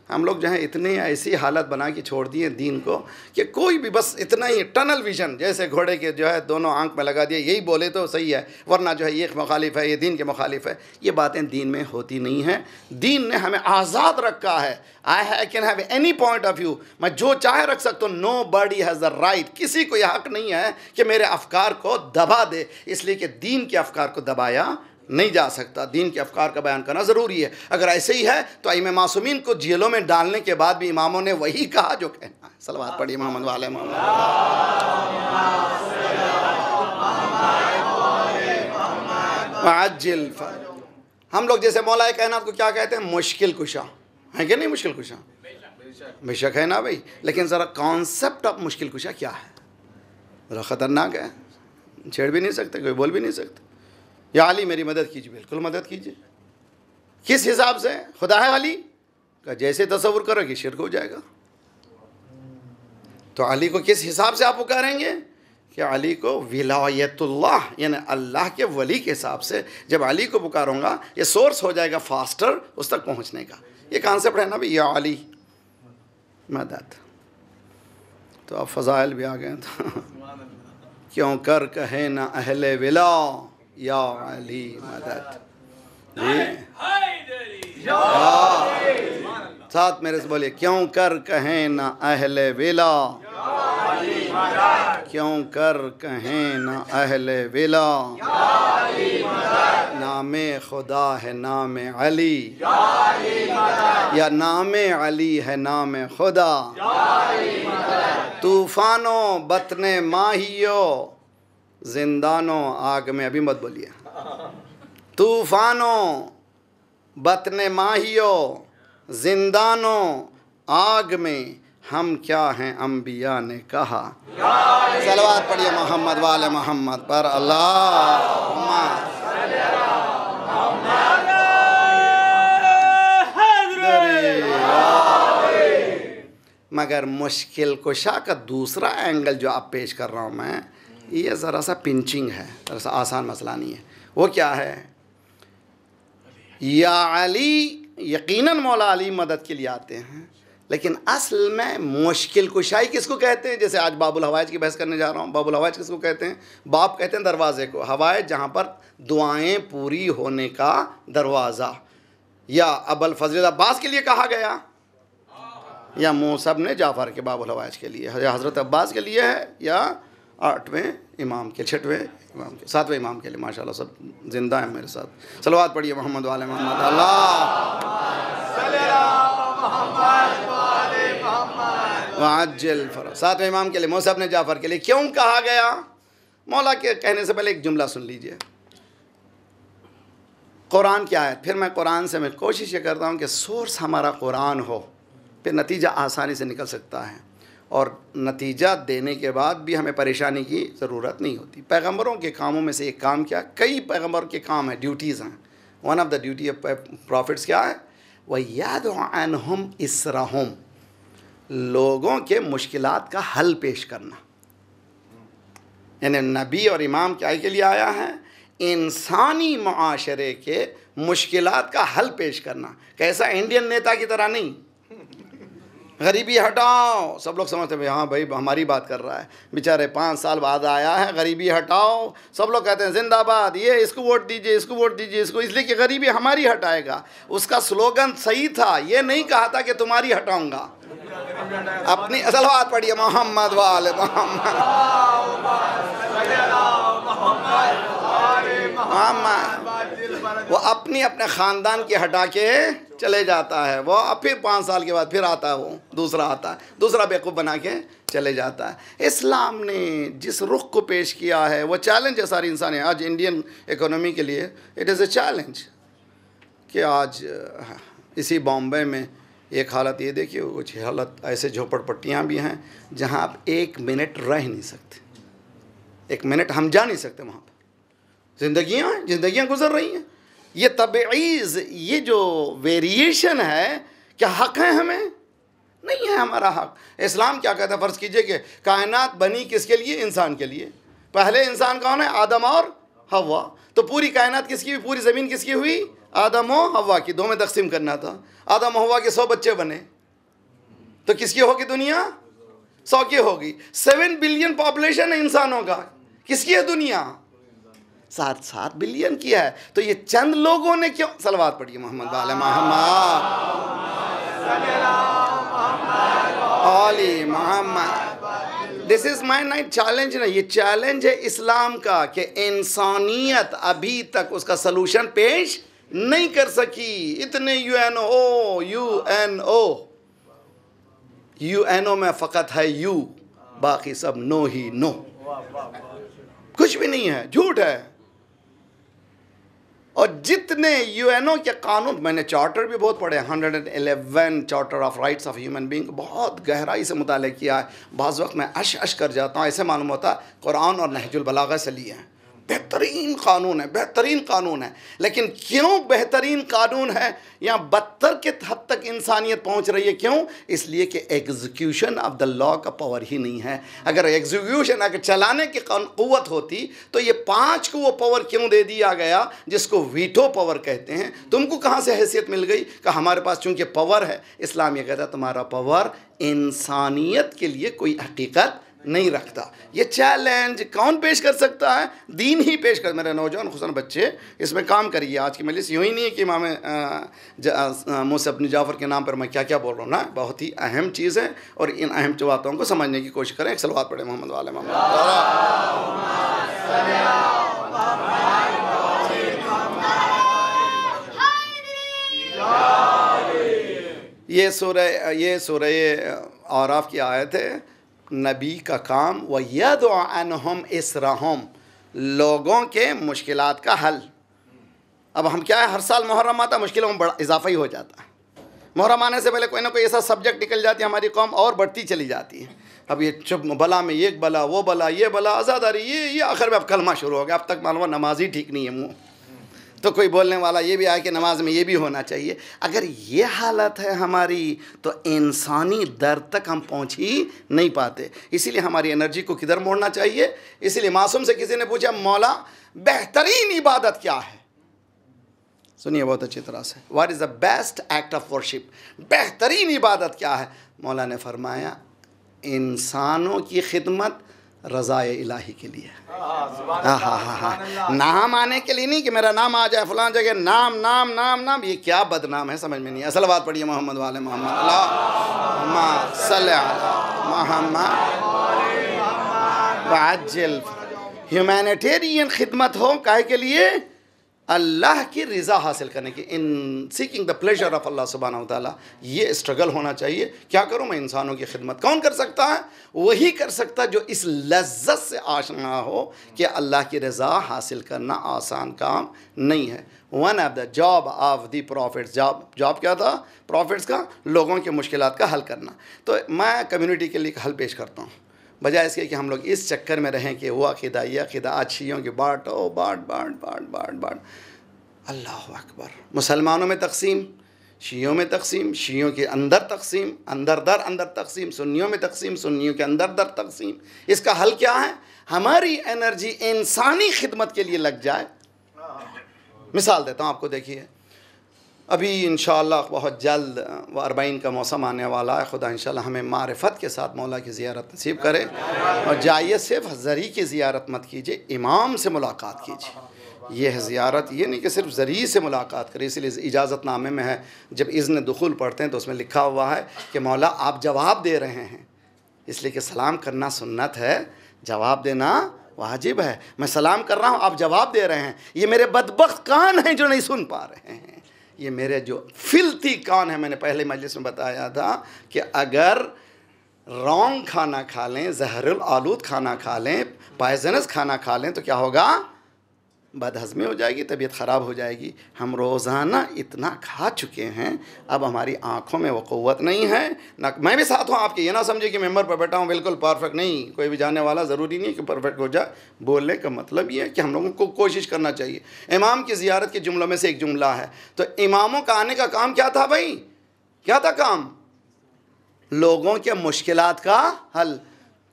हम लोग जो है इतने ऐसी हालत बना के छोड़ दिए दीन को कि कोई भी बस इतना ही टनल विजन, जैसे घोड़े के जो है दोनों आंख में लगा दिए, यही बोले तो सही है, वरना जो है ये मुखालिफ है, ये दीन के मुखालिफ है। ये बातें दीन में होती नहीं हैं। दीन ने हमें आज़ाद रखा है। I can have any point of view, मैं जो चाहे रख सकता हूँ। Nobody has the right, किसी को यह हक नहीं है कि मेरे अफकार को दबा दे, इसलिए कि दीन के अफकार को दबाया नहीं जा सकता। दीन के अफकार का बयान करना ज़रूरी है। अगर ऐसे ही है तो इमाम मासूमीन को जेलों में डालने के बाद भी इमामों ने वही कहा जो कहना है। सलवात पढ़िए मोहम्मद वाले मोहम्मद। हम लोग जैसे मौलाए कायनात को क्या कहते हैं? मुश्किल कुशा है कि नहीं? मुश्किल कुशा बेशक है ना भाई, लेकिन ज़रा कॉन्सेप्ट ऑफ मुश्किल कुशा क्या है? ज़रा ख़तरनाक है, छेड़ भी नहीं सकते, कोई बोल भी नहीं सकते। या अली मेरी मदद कीजिए, बिल्कुल मदद कीजिए। किस हिसाब से? खुदा है अली का जैसे तसव्वुर करोगे शिर्क हो जाएगा। तो अली को किस हिसाब से आप पुकारेंगे? कि अली को विलायतुल्लाह यानी अल्लाह के वली के हिसाब से जब अली को पुकारूंगा, ये सोर्स हो जाएगा फास्टर उस तक पहुंचने का। ये कॉन्सेप्ट है ना भाई, या अली मदद। तो अब फजाइल भी आ गए। तो क्यों कर कहे ना अहले विला या अली मदद। साथ मेरे से बोलिए, क्यों कर कहें ना अहले विला, क्यों कर कहें ना अहले विला, नामे खुदा है नामे अली, या नामे अली है नामे खुदा। तूफानों बतने माहियो जिंदानों आग में, अभी मत बोलिए। तूफानों बतने माहियो जिंदानों आग में, हम क्या हैं अंबिया ने कहा। सलवात पढ़िए मोहम्मद वाले मोहम्मद पर। अल्लाहुम्मा मगर मुश्किल कुशा का दूसरा एंगल जो आप पेश कर रहा हूँ मैं, ये ज़रा सा पिंचिंग है, ज़रा सा आसान मसला नहीं है। वो क्या है? या अली, यकीनन मौला अली मदद के लिए आते हैं, लेकिन असल में मुश्किल कुशाई किसको कहते हैं? जैसे आज बाबुल हवाइज की बहस करने जा रहा हूँ। बाबुल हवाइज किसको कहते हैं? बाप कहते हैं दरवाजे को, हवाइज जहाँ पर दुआएं पूरी होने का दरवाज़ा। या अबुल फजल अब्बास के लिए कहा गया, या मूसा इब्न जाफ़र के बाबुल हवाइज के लिए, या हज़रत अब्बास के लिए है, या 8वें इमाम के, 6वें इमाम के, 7वें इमाम के लिए। माशाल्लाह सब जिंदा हैं मेरे साथ। सलवात पढ़िए मोहम्मद वाले मोहम्मद। वाजिल फर 7वें इमाम के लिए, मूसा इब्न जाफ़र के लिए। क्यों कहा गया? मौला के कहने से पहले एक जुमला सुन लीजिए। कुरान क्या है? फिर मैं कुरान से मैं कोशिश ये करता हूँ कि सोर्स हमारा कुरान हो, फिर नतीजा आसानी से निकल सकता है। और नतीजा देने के बाद भी हमें परेशानी की ज़रूरत नहीं होती। पैगंबरों के कामों में से एक काम क्या? कई पैगंबर के काम है, ड्यूटीज़ हैं। One of the duty of profits क्या है? वह यादु अन्हुम इसरहुम, लोगों के मुश्किलात का हल पेश करना। यानी नबी और इमाम क्या के लिए आया है? इंसानी मुआशरे के मुश्किलात का हल पेश करना। कैसा? इंडियन नेता की तरह नहीं, गरीबी हटाओ। सब लोग समझते हैं हाँ भाई हमारी बात कर रहा है, बेचारे 5 साल बाद आया है, गरीबी हटाओ। सब लोग कहते हैं जिंदाबाद, ये इसको वोट दीजिए, इसको वोट दीजिए, इसको, इसलिए कि गरीबी हमारी हटाएगा। उसका स्लोगन सही था, ये नहीं कहा था कि तुम्हारी हटाऊंगा। अपनी सलवात पढ़िए मोहम्मद वाले मोहम्मद। वो अपनी अपने ख़ानदान की हटा के चले जाता है। वो अब फिर 5 साल के बाद फिर आता है, वो दूसरा आता है, दूसरा बेवकूफ़ बना के चले जाता है। इस्लाम ने जिस रुख को पेश किया है वो चैलेंज है सारी इंसान है। आज इंडियन इकोनॉमी के लिए इट इज़ ए चैलेंज कि आज इसी बॉम्बे में एक हालत ये देखिए, कुछ हालत ऐसे झोपड़पट्टियाँ भी हैं जहाँ आप 1 मिनट रह नहीं सकते, 1 मिनट हम जा नहीं सकते वहाँ पर। ज़िंदगियाँ गुजर रही हैं। ये तबईज़, ये जो वेरिएशन है, क्या हक़ है हमें? नहीं है हमारा हक़। इस्लाम क्या कहता है? फ़र्ज़ कीजिए कि कायनात बनी किसके लिए? इंसान के लिए। पहले इंसान कौन है? आदम और हवा। तो पूरी कायनात किसकी हुई? पूरी ज़मीन किसकी हुई? आदम और हवा की। 2 में तकसीम करना था। आदम हवा के 100 बच्चे बने, तो किसकी होगी दुनिया? 100 की होगी। 7 बिलियन पॉपुलेशन है इंसानों का, किसकी है दुनिया? 7 बिलियन की है। तो ये चंद लोगों ने क्यों? सलवात पढ़िए मोहम्मद वाले मोहम्मद आली Mohammad. This is my night challenge ना, ये चैलेंज है इस्लाम का कि इंसानियत अभी तक उसका सलूशन पेश नहीं कर सकी। इतने यूएनओ में फ़कत है यू, बाकी सब नो ही नो, कुछ भी नहीं है, झूठ है। और जितने यूएनओ के कानून, मैंने चार्टर भी बहुत पढ़े, 111 charter of rights of human being, बहुत गहराई से मुताले किया है। बाज़ वक्त मैं अश कर जाता हूँ, ऐसे मालूम होता है कुरान और नहजुल बलागा से लिए हैं। बेहतरीन कानून है, बेहतरीन कानून है। लेकिन क्यों बेहतरीन कानून है, यहाँ बदतर के हद तक इंसानियत पहुँच रही है? क्यों? इसलिए कि एग्जीक्यूशन ऑफ द लॉ का पावर ही नहीं है। अगर एग्जीक्यूशन, अगर चलाने की क़ुव्वत होती तो ये 5 को वो पावर क्यों दे दिया गया जिसको वीटो पावर कहते हैं? तुमको कहाँ से हैसियत मिल गई? कि हमारे पास चूँकि पावर है। इस्लाम ये कहता है तुम्हारा पावर इंसानियत के लिए कोई हकीकत नहीं रखता। ये चैलेंज कौन पेश कर सकता है? दीन ही पेश कर। मेरे नौजवान खुसन बच्चे, इसमें काम करिए। आज की मजलिस यूँ ही नहीं है कि इमाम मूसा इब्न जाफ़र के नाम पर मैं क्या क्या बोल रहा हूँ ना, बहुत ही अहम चीज़ है और इन अहम बातों को समझने की कोशिश करें। एक सलवात पढ़े मोहम्मद वाले मोहम्मद। ये सूरह आराफ की आयत है। नबी का काम व यदअनहुम इसरहुम, लोगों के मुश्किलात का हल। अब हम क्या है, हर साल मुहर्रम आता, मुश्किलों में बड़ा इजाफा ही हो जाता है। मुहर्रम आने से पहले कोई ना कोई ऐसा सब्जेक्ट निकल जाती है, हमारी कौम और बढ़ती चली जाती है। अब ये चुप बला में एक बला, वो बला, ये बला, आज़ादारी, ये आखिर में अब कलमा शुरू हो गया। अब तक मालूम नमाज ही ठीक नहीं है मुँह, तो कोई बोलने वाला ये भी आया कि नमाज में ये भी होना चाहिए। अगर ये हालत है हमारी तो इंसानी दर तक हम पहुंच ही नहीं पाते। इसीलिए हमारी एनर्जी को किधर मोड़ना चाहिए? इसीलिए मासूम से किसी ने पूछा, मौला बेहतरीन इबादत क्या है? सुनिए बहुत अच्छी तरह से, what is the best act of worship? बेहतरीन इबादत क्या है? मौला ने फरमाया, इंसानों की खिदमत रज़ाए इलाही के लिए। नाम आने के लिए नहीं कि मेरा नाम आ जाए फलां जगह, नाम नाम नाम नाम, ये क्या बदनाम है, समझ में नहीं। असल बात पढ़िए मोहम्मद वाले मोहम्मद, अल्लाहुम्मा सल्लि अला मोहम्मद वअज्जिल। ह्यूमैनिटेरियन खिदमत हो, काहे के लिए? अल्लाह की रज़ा हासिल करने की, इन सीकिंग द प्लेजर ऑफ अल्लाह सुब्हानहू व तआला। ये स्ट्रगल होना चाहिए। क्या करूँ मैं इंसानों की खिदमत? कौन कर सकता है? वही कर सकता है जो इस लज्जत से आशना हो कि अल्लाह की रज़ा हासिल करना आसान काम नहीं है। One of the job of the profits, job क्या था प्रॉफिट्स का? लोगों की मुश्किलात का हल करना। तो मैं कम्युनिटी के लिए हल पेश करता हूँ, बजाय इसके कि हम लोग इस चक्कर में रहें कि वो अक़ीदा ये अक़ीदा, आज शियों की बाट बाट। अल्लाह अकबर। मुसलमानों में तकसीम, शियों में तकसीम, शियों के अंदर तकसीम, अंदर तकसीम, सुन्नियों में तकसीम, सुन्नियों के अंदर तकसीम। इसका हल क्या है? हमारी एनर्जी इंसानी खिदमत के लिए लग जाए। मिसाल देता हूँ आपको, देखिए अभी इंशाअल्लाह बहुत जल्द 40 का मौसम आने वाला है। खुदा इंशाअल्लाह हमें मारिफत के साथ मौला की ज़ियारत नसीब करे। और जाइए सिर्फ ज़री की ज़ियारत मत कीजिए, इमाम से मुलाकात कीजिए। ये है ज़ियारत, ये नहीं कि सिर्फ ज़री से मुलाकात करें। इसलिए इजाज़तनामे में है, जब इज़्न दुखूल पढ़ते हैं तो उसमें लिखा हुआ है कि मौला आप जवाब दे रहे हैं, इसलिए कि सलाम करना सुन्नत है, जवाब देना वाजिब है। मैं सलाम कर रहा हूँ, आप जवाब दे रहे हैं। ये मेरे बदबख्त कान हैं जो नहीं सुन पा रहे हैं, ये मेरे जो फिल्थी कान है। मैंने पहले मजलिस में बताया था कि अगर रॉन्ग खाना खा लें, जहरुल आलूद खाना खा लें, पॉइजनस खाना खा लें तो क्या होगा? बदहज़मी हो जाएगी, तबीयत ख़राब हो जाएगी। हम रोज़ाना इतना खा चुके हैं, अब हमारी आँखों में वो क़ुव्वत नहीं है ना। मैं भी साथ हूँ आपके, ये ना समझे कि मेंबर पर बैठा हूँ बिल्कुल परफेक्ट नहीं। कोई भी जाने वाला ज़रूरी नहीं कि परफेक्ट हो जाए। बोलने का मतलब ये है कि हम लोगों को कोशिश करना चाहिए। इमाम की ज़ियारत के जुमलों में से एक जुमला है, तो इमामों का आने का काम क्या था भाई? क्या था काम? लोगों के मुश्किलात का हल।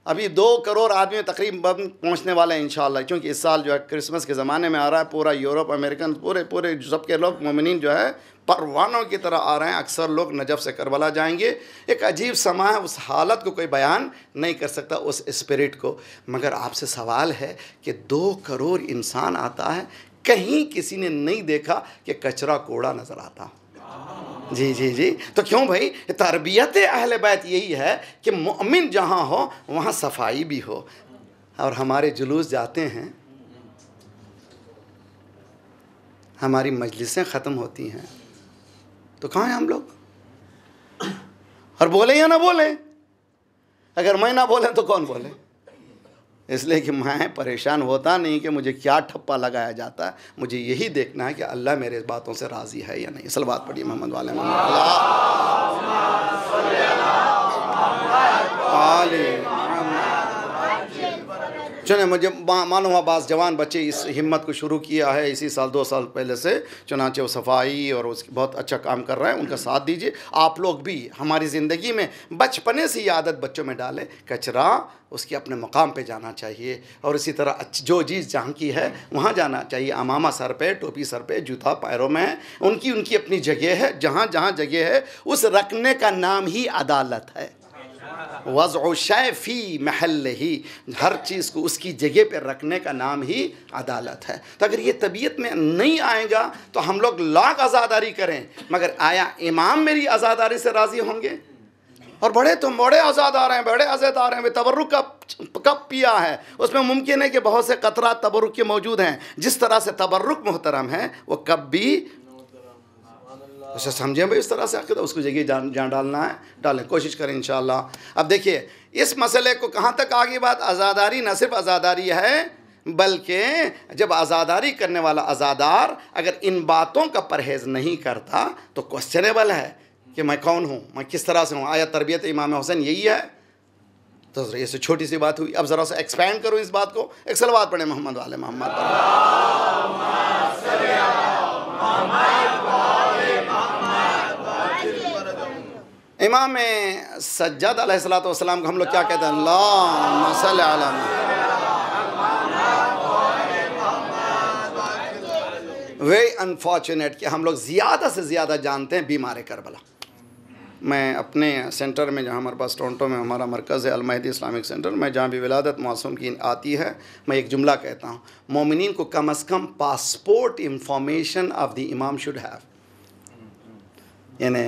अभी 2 करोड़ आदमी तकरीबन पहुंचने वाले हैं इंशाअल्लाह, क्योंकि इस साल जो है क्रिसमस के ज़माने में आ रहा है। पूरा यूरोप, अमेरिकन, पूरे सबके लोग मोमिनीन जो है परवानों की तरह आ रहे हैं। अक्सर लोग नजफ़ से करबला जाएंगे। एक अजीब समा है, उस हालत को कोई बयान नहीं कर सकता, उस स्पिरिट को। मगर आपसे सवाल है कि 2 करोड़ इंसान आता है, कहीं किसी ने नहीं देखा कि कचरा कूड़ा नज़र आता। जी जी जी। तो क्यों भाई? तरबियत अहले बैत यही है कि मोमिन जहाँ हो वहाँ सफाई भी हो। और हमारे जुलूस जाते हैं, हमारी मजलिसें ख़त्म होती हैं, तो कहाँ हैं हम लोग? और बोले या ना बोले? अगर मैं ना बोले तो कौन बोले? इसलिए कि मैं परेशान होता नहीं कि मुझे क्या ठप्पा लगाया जाता है। मुझे यही देखना है कि अल्लाह मेरे बातों से राज़ी है या नहीं। सलवात पढ़िए मोहम्मद वाले चुने। मुझे मालूम हुआ बास जवान बच्चे इस हिम्मत को शुरू किया है इसी साल 2 साल पहले से, चुनाचे वो सफाई और उसकी बहुत अच्छा काम कर रहे हैं। उनका साथ दीजिए। आप लोग भी हमारी ज़िंदगी में बचपने से ये आदत बच्चों में डालें, कचरा उसके अपने मकाम पे जाना चाहिए। और इसी तरह जो चीज़ जहाँ की है वहाँ जाना चाहिए। अमामा सर पे, टोपी सर पे, जूता पैरों में है, उनकी अपनी जगह है। जहाँ जहाँ जगह है उस रखने का नाम ही अदालत है। वज़उ शै फ़ी महल ही, हर चीज़ को उसकी जगह पर रखने का नाम ही अदालत है। तो अगर ये तबीयत में नहीं आएगा तो हम लोग लाख आज़ादारी करें, मगर आया इमाम मेरी आज़ादारी से राज़ी होंगे? और बड़े आज़ादार हैं, बड़े अज़ेदार हैं। वे तबर्रुक कब पिया है, उसमें मुमकिन है कि बहुत से क़तरात तबर्रुक के मौजूद हैं। जिस तरह से तबर्रुक मुहतरम है, वो कब भी उसे समझें भाई, इस तरह से आखिर उसको जगह जान डालना है, डालें, कोशिश करें इंशाअल्लाह। अब देखिए इस मसले को कहाँ तक आगे बात। आज़ादारी न सिर्फ आज़ादारी है, बल्कि जब आज़ादारी करने वाला आज़ादार अगर इन बातों का परहेज़ नहीं करता तो क्वेश्चनेबल है कि मैं कौन हूँ, मैं किस तरह से हूँ। आया तरबियत इमाम हुसैन यही है? तो ये से छोटी सी बात हुई। अब ज़रा सा एक्सपेंड करो इस बात को। एक सलवात पढ़े मोहम्मद वाले मोहम्मद पर। इमाम सज्जाद अलैहिस्सलातु वस्सलाम को हम लोग क्या कहते हैं? अल्लाहुम्मा सल्लि अला मुहम्मद। वेरी अनफॉर्चुनेट कि हम लोग ज़्यादा से ज़्यादा जानते हैं बीमार करबला। मैं अपने सेंटर में, जहाँ हमारे पास टोरंटो में हमारा मरकज़ है अल महदी इस्लामिक सेंटर, मैं जहाँ भी विलादत मासूम की आती है, मैं एक जुमला कहता हूँ, मोमिनीन को कम अज़ कम पासपोर्ट इंफॉर्मेशन ऑफ द इमाम शुड हैव। यानी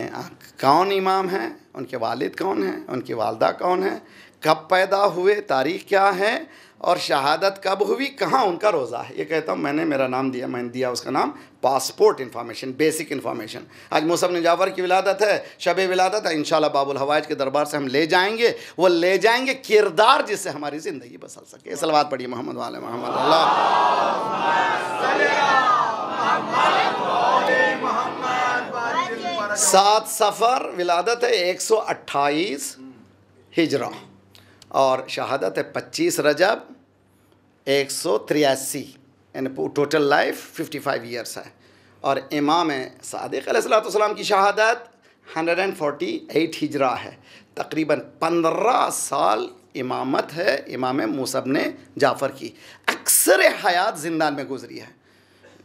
कौन इमाम है, उनके वालिद कौन हैं, उनकी वालदा कौन है, कब पैदा हुए, तारीख़ क्या है, और शहादत कब हुई, कहाँ उनका रोज़ा है। ये कहता हूँ मैंने, मेरा नाम दिया, मैंने दिया उसका नाम पासपोर्ट इन्फॉर्मेशन, बेसिक इन्फॉर्मेशन। आज मूसा इब्न जाफ़र की विलादत है, शब विलादत है। इंशाअल्लाह बाबुल हवाइज के दरबार से हम ले जाएंगे, वो ले जाएंगे किरदार जिससे हमारी ज़िंदगी बसल सके। सलवात पढ़िए मोहम्मद वाले मोहम्मद। अल्लाह 7 सफ़र विलादत है, 128 हिजरा, और शहादत है 25 रजब 183, यानी टोटल लाइफ 55 ईयर्स है। और इमाम सादिक़ अलैहिस्सलाम की शहादत 148 हिजरा है। तकरीबन 15 साल इमामत है इमाम मूसा इब्न जाफ़र की। अक्सर हयात ज़िंदान में गुजरी है।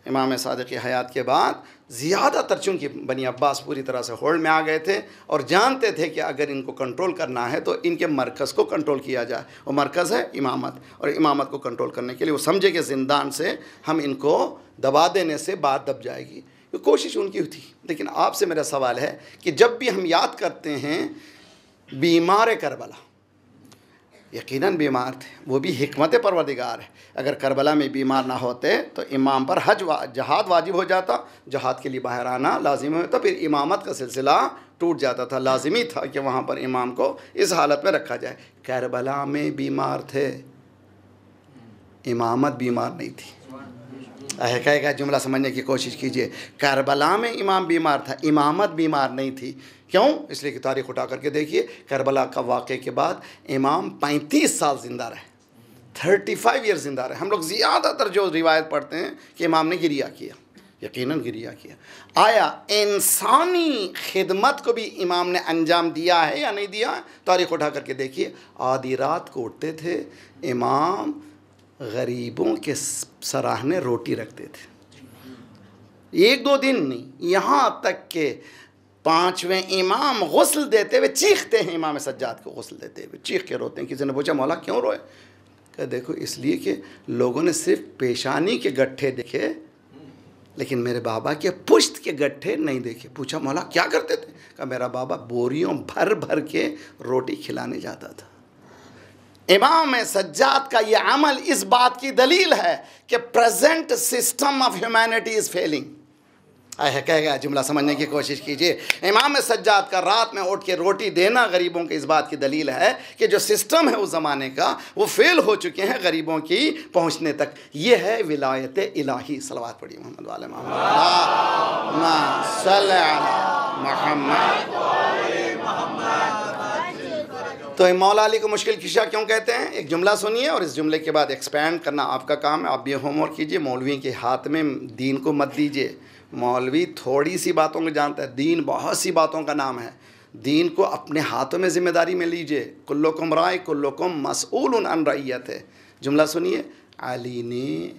इमाम सादिक़ की हयात के बाद ज़्यादातर, चूँकि बनी अब्बास पूरी तरह से होल्ड में आ गए थे और जानते थे कि अगर इनको कंट्रोल करना है तो इनके मरकज़ को कंट्रोल किया जाए। वो मरकज़ है इमामत, और इमामत को कंट्रोल करने के लिए वो समझे कि ज़िंदान से हम इनको दबा देने से बात दब जाएगी। ये कोशिश उनकी हुई थी। लेकिन आपसे मेरा सवाल है कि जब भी हम याद करते हैं बीमार करबला, यकीनन बीमार थे, वो भी हिकमत परवरदिगार है। अगर करबला में बीमार ना होते तो इमाम पर जहाद वाजिब हो जाता, जहाद के लिए बाहर आना लाजिम होता, फिर इमामत का सिलसिला टूट जाता था, लाजिमी था कि वहाँ पर इमाम को इस हालत में रखा जाए। करबला में बीमार थे, इमामत बीमार नहीं थी। कहेगा जुमला समझने की कोशिश कीजिए। करबला में इमाम बीमार था, इमामत बीमार नहीं थी। क्यों? इसलिए कि तारीख़ उठा करके देखिए, करबला का वाक़े के बाद इमाम 35 साल ज़िंदा रहे, 35 ईयर ज़िंदा रहे। हम लोग ज़्यादातर जो रिवायत पढ़ते हैं कि इमाम ने गिरिया किया, यकीनन गिरिया किया। आया इंसानी खिदमत को भी इमाम ने अंजाम दिया है या नहीं दिया? तारीख़ उठा करके देखिए। आधी रात को उठते थे इमाम, गरीबों के सराहने रोटी रखते थे। 1-2 दिन नहीं, यहाँ तक के 5वें इमाम गुस्ल देते हुए चीखते हैं, इमाम सज्जाद को गुस्ल देते हुए चीख के रोते हैं। किसी ने पूछा मौला क्यों रोए? कहा देखो इसलिए कि लोगों ने सिर्फ पेशानी के गट्ठे देखे, लेकिन मेरे बाबा के पुश्त के गट्ठे नहीं देखे। पूछा मौला क्या करते थे? कहा मेरा बाबा बोरियों भर भर के रोटी खिलाने जाता था। इमाम सज्जाद का ये अमल इस बात की दलील है कि present system of humanity is failing. कहेगा जुमला समझने की कोशिश कीजिए। इमाम सज्जाद का रात में उठ के रोटी देना गरीबों के इस बात की दलील है कि जो सिस्टम है उस ज़माने का वो फेल हो चुके हैं गरीबों की पहुंचने तक। ये है विलायत इलाही। सलवात पढ़िए मोहम्मद वाले मोहम्मद। तो मौला अली को मुश्किल किशा क्यों कहते हैं? एक जुमला सुनिए और इस जुमले के बाद एक्सपैंड करना आपका काम है। आप ये होमवर्क कीजिए। मौलवी के हाथ में दीन को मत दीजिए। मौलवी थोड़ी सी बातों को जानता है, दीन बहुत सी बातों का नाम है। दीन को अपने हाथों में ज़िम्मेदारी में लीजिए। कुल्लुकुम राय कुल्लुकुम मसऊलुन अन रइयत है। जुमला सुनिए। अली ने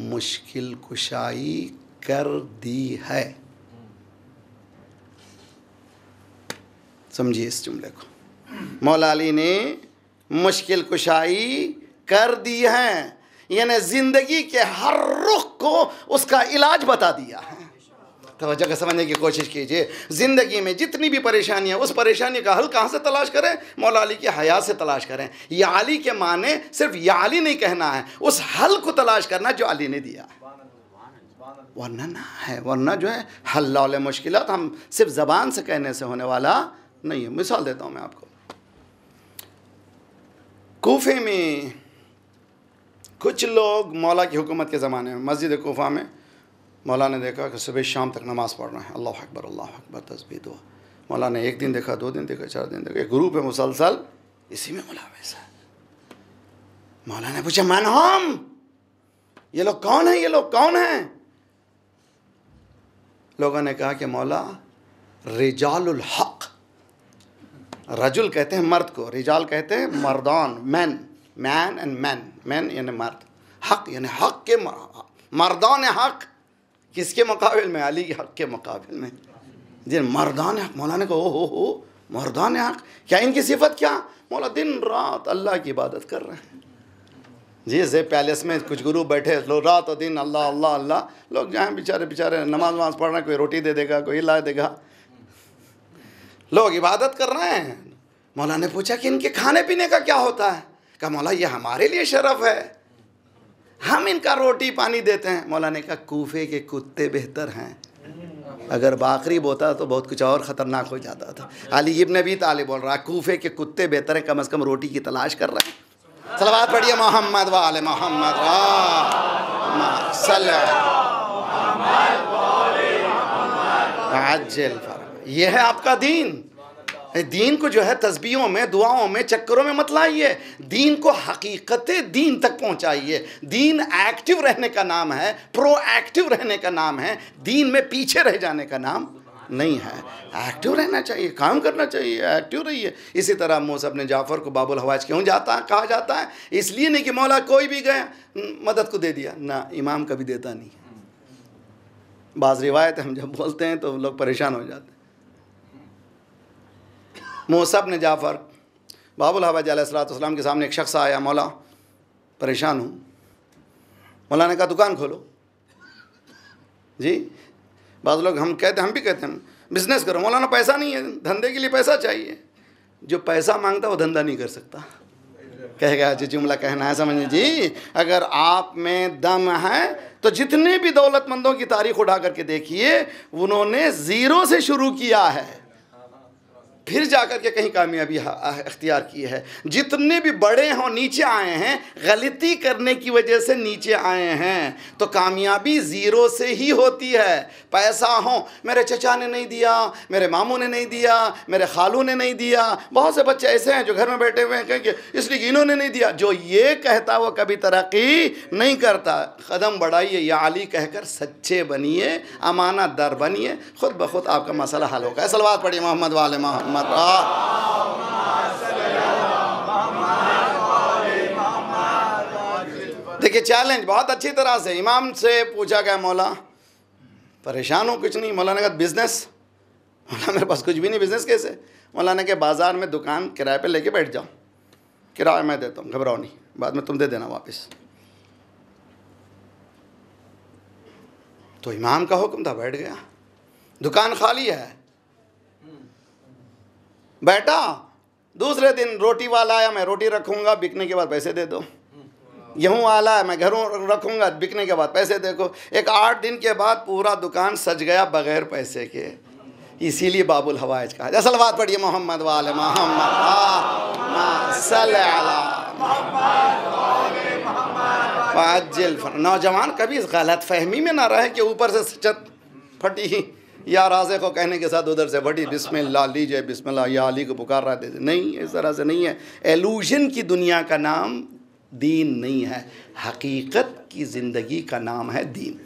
मुश्किल कुशाई कर दी है। समझिए इस जुमले को। मौला अली ने मुश्किल कुशाई कर दी है, यानी ज़िंदगी के हर रुख को उसका इलाज बता दिया है। तवज्जो से समझने की कोशिश कीजिए। ज़िंदगी में जितनी भी परेशानी है, उस परेशानी का हल कहाँ से तलाश करें? मौला अली की हयात से तलाश करें। या अली के माने सिर्फ या अली नहीं कहना है, उस हल को तलाश करना जो अली ने दिया। वरना ना है, वरना जो है हल्लाउल मुश्किलात हम सिर्फ ज़बान से कहने से होने वाला नहीं है। मिसाल देता हूँ मैं आपको। कूफे में कुछ लोग मौला की हुकूमत के ज़माने में मस्जिद कूफा में मौला ने देखा कि सुबह शाम तक नमाज़ पढ़ रहे हैं, अल्लाह अकबर तस्बीह दुआ। मौला ने 1 दिन देखा, 2 दिन देखा, 4 दिन देखा, एक ग्रुप है मुसलसल इसी में मुलव्वस है। मौला ने पूछा मन हम, ये लोग कौन है? ये लोग कौन हैं? लोगों ने कहा कि मौला रिजालुल हक। रजुल कहते हैं मर्द को, रिजाल कहते हैं Mardan, man, man and man, man यानी मर्द, हक यानी हक के मर्दान हक। किसके मुकाबिल में? अली के हक के मुकाबिल में। जी मर्दान हक। मौला ने कहा हो मर्दान हक, क्या इनकी सिफत क्या? मौला दिन रात अल्लाह की इबादत कर रहे हैं। जी जे पैलेस में कुछ गुरु बैठे, लोग रात और दिन अल्लाह अल्लाह अल्लाह। लोग जहाँ बेचारे नमाज पढ़ रहे हैं, कोई रोटी दे देगा, कोई ला देगा, लोग इबादत कर रहे हैं। मौला ने पूछा कि इनके खाने पीने का क्या होता है? कहा मौला ये हमारे लिए शरफ है, हम इनका रोटी पानी देते हैं। मौला ने कहा कूफे के कुत्ते बेहतर हैं। अगर बाकरी बोता तो बहुत कुछ और ख़तरनाक हो जाता था। अली इब्न अबी तालिब बोल रहा कूफे के कुत्ते बेहतर हैं, कम से कम रोटी की तलाश कर रहे हैं। सलवात पढ़िए मोहम्मद वाले मोहम्मद। यह है आपका दीन। दीन को जो है तस्बीहों में, दुआओं में, चक्करों में मत लाइए। दीन को हकीकत दीन तक पहुंचाइए। दीन एक्टिव रहने का नाम है, प्रोएक्टिव रहने का नाम है। दीन में पीछे रह जाने का नाम नहीं है। एक्टिव रहना चाहिए, काम करना चाहिए, एक्टिव रहिए। इसी तरह मूसा इब्न जाफ़र को बाबुल हवाज क्यों कहा जाता है? इसलिए नहीं कि मौला कोई भी गया मदद को दे दिया ना, इमाम कभी देता नहीं। बाज़ रिवायत हम जब बोलते हैं तो लोग परेशान हो जाते हैं। मूसा इब्न जाफ़र बाबुल हवाज अलैहिस्सलाम के सामने एक शख्स आया, मौला परेशान हूँ। मौला ने कहा दुकान खोलो। जी बाज़ लोग हम भी कहते हैं बिज़नेस करो। मौलाना पैसा नहीं है, धंधे के लिए पैसा चाहिए। जो पैसा मांगता वो धंधा नहीं कर सकता। कहेगा जी जुमला कहना है, समझिए जी। अगर आप में दम है तो जितने भी दौलतमंदों की तारीख उठा करके देखिए, उन्होंने ज़ीरो से शुरू किया है। फिर जाकर के कहीं कामयाबी अख्तियार की है। जितने भी बड़े हों नीचे आए हैं, गलती करने की वजह से नीचे आए हैं। तो कामयाबी ज़ीरो से ही होती है। पैसा हो, मेरे चचा ने नहीं दिया, मेरे मामू ने नहीं दिया, मेरे खालू ने नहीं दिया। बहुत से बच्चे ऐसे हैं जो घर में बैठे हुए हैं, कहेंगे इसलिए कि इन्होंने नहीं दिया। जो ये कहता वो कभी तरक्की नहीं करता। कदम बढ़ाइए, या अली कहकर सच्चे बनिए, अमानतदार बनिए, खुद ब खुद आपका मसला हल होगा। सलवात पढ़िए मोहम्मद वाले मोहम्मद। देखिए चैलेंज बहुत अच्छी तरह से इमाम से पूछा गया, मौला परेशान हो? कुछ नहीं। मौलाना ने कहा बिजनेस? मौलाना मेरे पास कुछ भी नहीं, बिजनेस कैसे? मौलाना के बाजार में दुकान किराए पे लेके बैठ जाओ, किराया मैं देता हूँ, घबराओ नहीं, बाद में तुम दे देना वापस। तो इमाम का हुक्म था, बैठ गया। दुकान खाली है, बैठा। दूसरे दिन रोटी वाला आया, मैं रोटी रखूंगा, बिकने के बाद पैसे दे दो। गेहूँ वाला है, मैं घरों रखूंगा, बिकने के बाद पैसे देखो। एक 8 दिन के बाद पूरा दुकान सज गया बगैर पैसे के। इसीलिए बाबुल हवाइज कहा। असल बात पढ़िए मोहम्मद वाले मोहम्मद। नौजवान कभी इस गलत फहमी में ना रहे कि ऊपर से छत फटी या राजे को कहने के साथ उधर से फटी, बिस्मिल्लाह लीजिए, बिस्मिल्लाह या अली को पुकार रहा थे। नहीं, इस तरह से नहीं है। एलूजन की दुनिया का नाम दीन नहीं है, हकीकत की ज़िंदगी का नाम है दीन,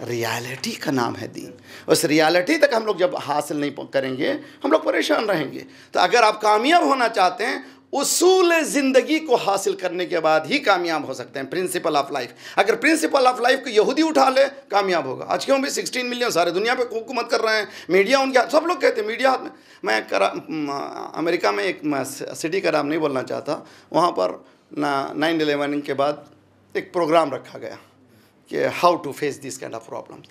रियलिटी का नाम है दीन। उस रियलिटी तक हम लोग जब हासिल नहीं करेंगे, हम लोग परेशान रहेंगे। तो अगर आप कामयाब होना चाहते हैं, उसूल ज़िंदगी को हासिल करने के बाद ही कामयाब हो सकते हैं। प्रिंसिपल ऑफ लाइफ, अगर प्रिंसिपल ऑफ लाइफ को यहूदी उठा ले, कामयाब होगा। आज क्यों भी 16 मिलियन सारे दुनिया पे हुकूमत कर रहे हैं, मीडिया उनके, सब लोग कहते हैं मीडिया हाथ में। मैं अमेरिका में एक सिटी का नाम नहीं बोलना चाहता, वहाँ पर 9/11 के बाद एक प्रोग्राम रखा गया कि how to face this kind of problems.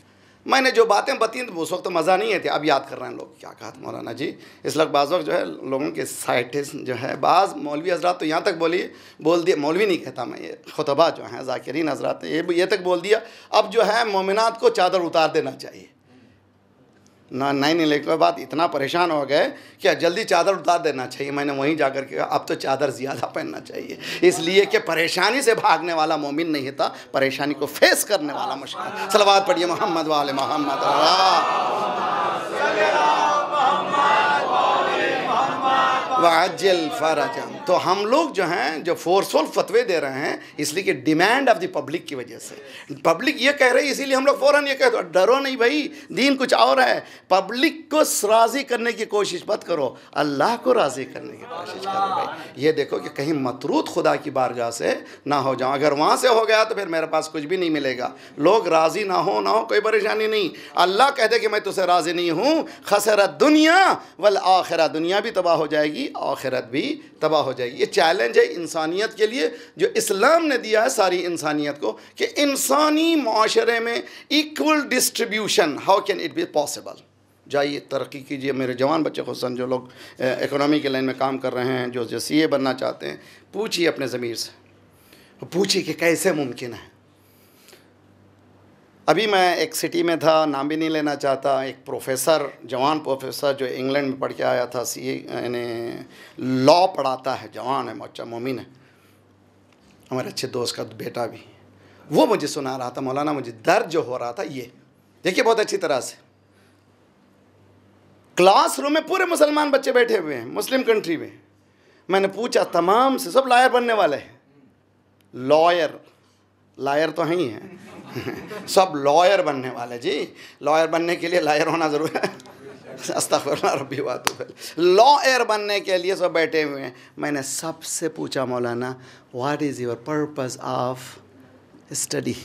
मैंने जो बातें बताई तो उस वक्त तो मज़ा नहीं आती, अब याद कर रहे हैं लोग। क्या कहा था मौलाना जी? इस वक्त बाज़ वक्त जो है लोगों के साइटिस जो है, बाज़ मौलवी हजरात तो यहाँ तक बोल दिया, मौलवी नहीं कहता मैं, ये खुतबा जो हैं ज़ाकिरीन हजरात ये तक बोल दिया, अब जो है मोमिनात को चादर उतार देना चाहिए। 9/11 के बाद इतना परेशान हो गए कि जल्दी चादर उतार देना चाहिए। मैंने वहीं जाकर के अब तो चादर ज़्यादा पहनना चाहिए, इसलिए कि परेशानी से भागने वाला मोमिन नहीं था, परेशानी को फेस करने वाला मुश्किल। सलवात पढ़िए मोहम्मद वाले मोहम्मद। वाजिल फरजम। तो हम लोग जो हैं, जो फोर्सफुल फतवे दे रहे हैं, इसलिए कि डिमांड ऑफ द पब्लिक की वजह से। पब्लिक ये कह रही है, इसीलिए हम लोग फ़ौरन ये कहते हैं, डरो नहीं भाई, दीन कुछ और है। पब्लिक को राज़ी करने की कोशिश मत करो, अल्लाह को राज़ी करने की कोशिश करो भाई। ये देखो कि कहीं मतरूद खुदा की बारगाह से ना हो जाओ। अगर वहाँ से हो गया तो फिर मेरे पास कुछ भी नहीं मिलेगा। लोग राज़ी ना हो कोई परेशानी नहीं। अल्लाह कहते कि मैं तुझसे राज़ी नहीं हूँ, खसरत दुनिया वल आखिरा, दुनिया भी तबाह हो जाएगी, आखिरत भी तबाह हो जाएगी। ये चैलेंज है इंसानियत के लिए, जो इस्लाम ने दिया है सारी इंसानियत को, कि इंसानी माशरे में equal distribution, how can it be possible. जाइए तरक्की कीजिए मेरे जवान बच्चे, खुसन जो लोग इकोनॉमी के लाइन में काम कर रहे हैं, जो सीए बनना चाहते हैं, पूछिए अपने ज़मीर से, पूछिए कि कैसे मुमकिन है। अभी मैं एक सिटी में था, नाम भी नहीं लेना चाहता, एक प्रोफेसर, जवान प्रोफेसर जो इंग्लैंड में पढ़ के आया था, सीए यानी लॉ पढ़ाता है, जवान है, बच्चा मोमिन है, हमारे अच्छे दोस्त का बेटा भी। वो मुझे सुना रहा था, मौलाना मुझे दर्द जो हो रहा था, ये देखिए बहुत अच्छी तरह से, क्लासरूम में पूरे मुसलमान बच्चे बैठे हुए हैं, मुस्लिम कंट्री में। मैंने पूछा तमाम से, सब लॉयर बनने वाले हैं, लायर तो हैं ही हैं सब लॉयर बनने वाले जी। लॉयर बनने के लिए लायर होना ज़रूरी है, अस्तग़फिरुल्लाह रब्बी व अतूबु इलैह। लॉयर बनने के लिए सब बैठे हुए हैं। मैंने सबसे पूछा, मौलाना what is your purpose of study,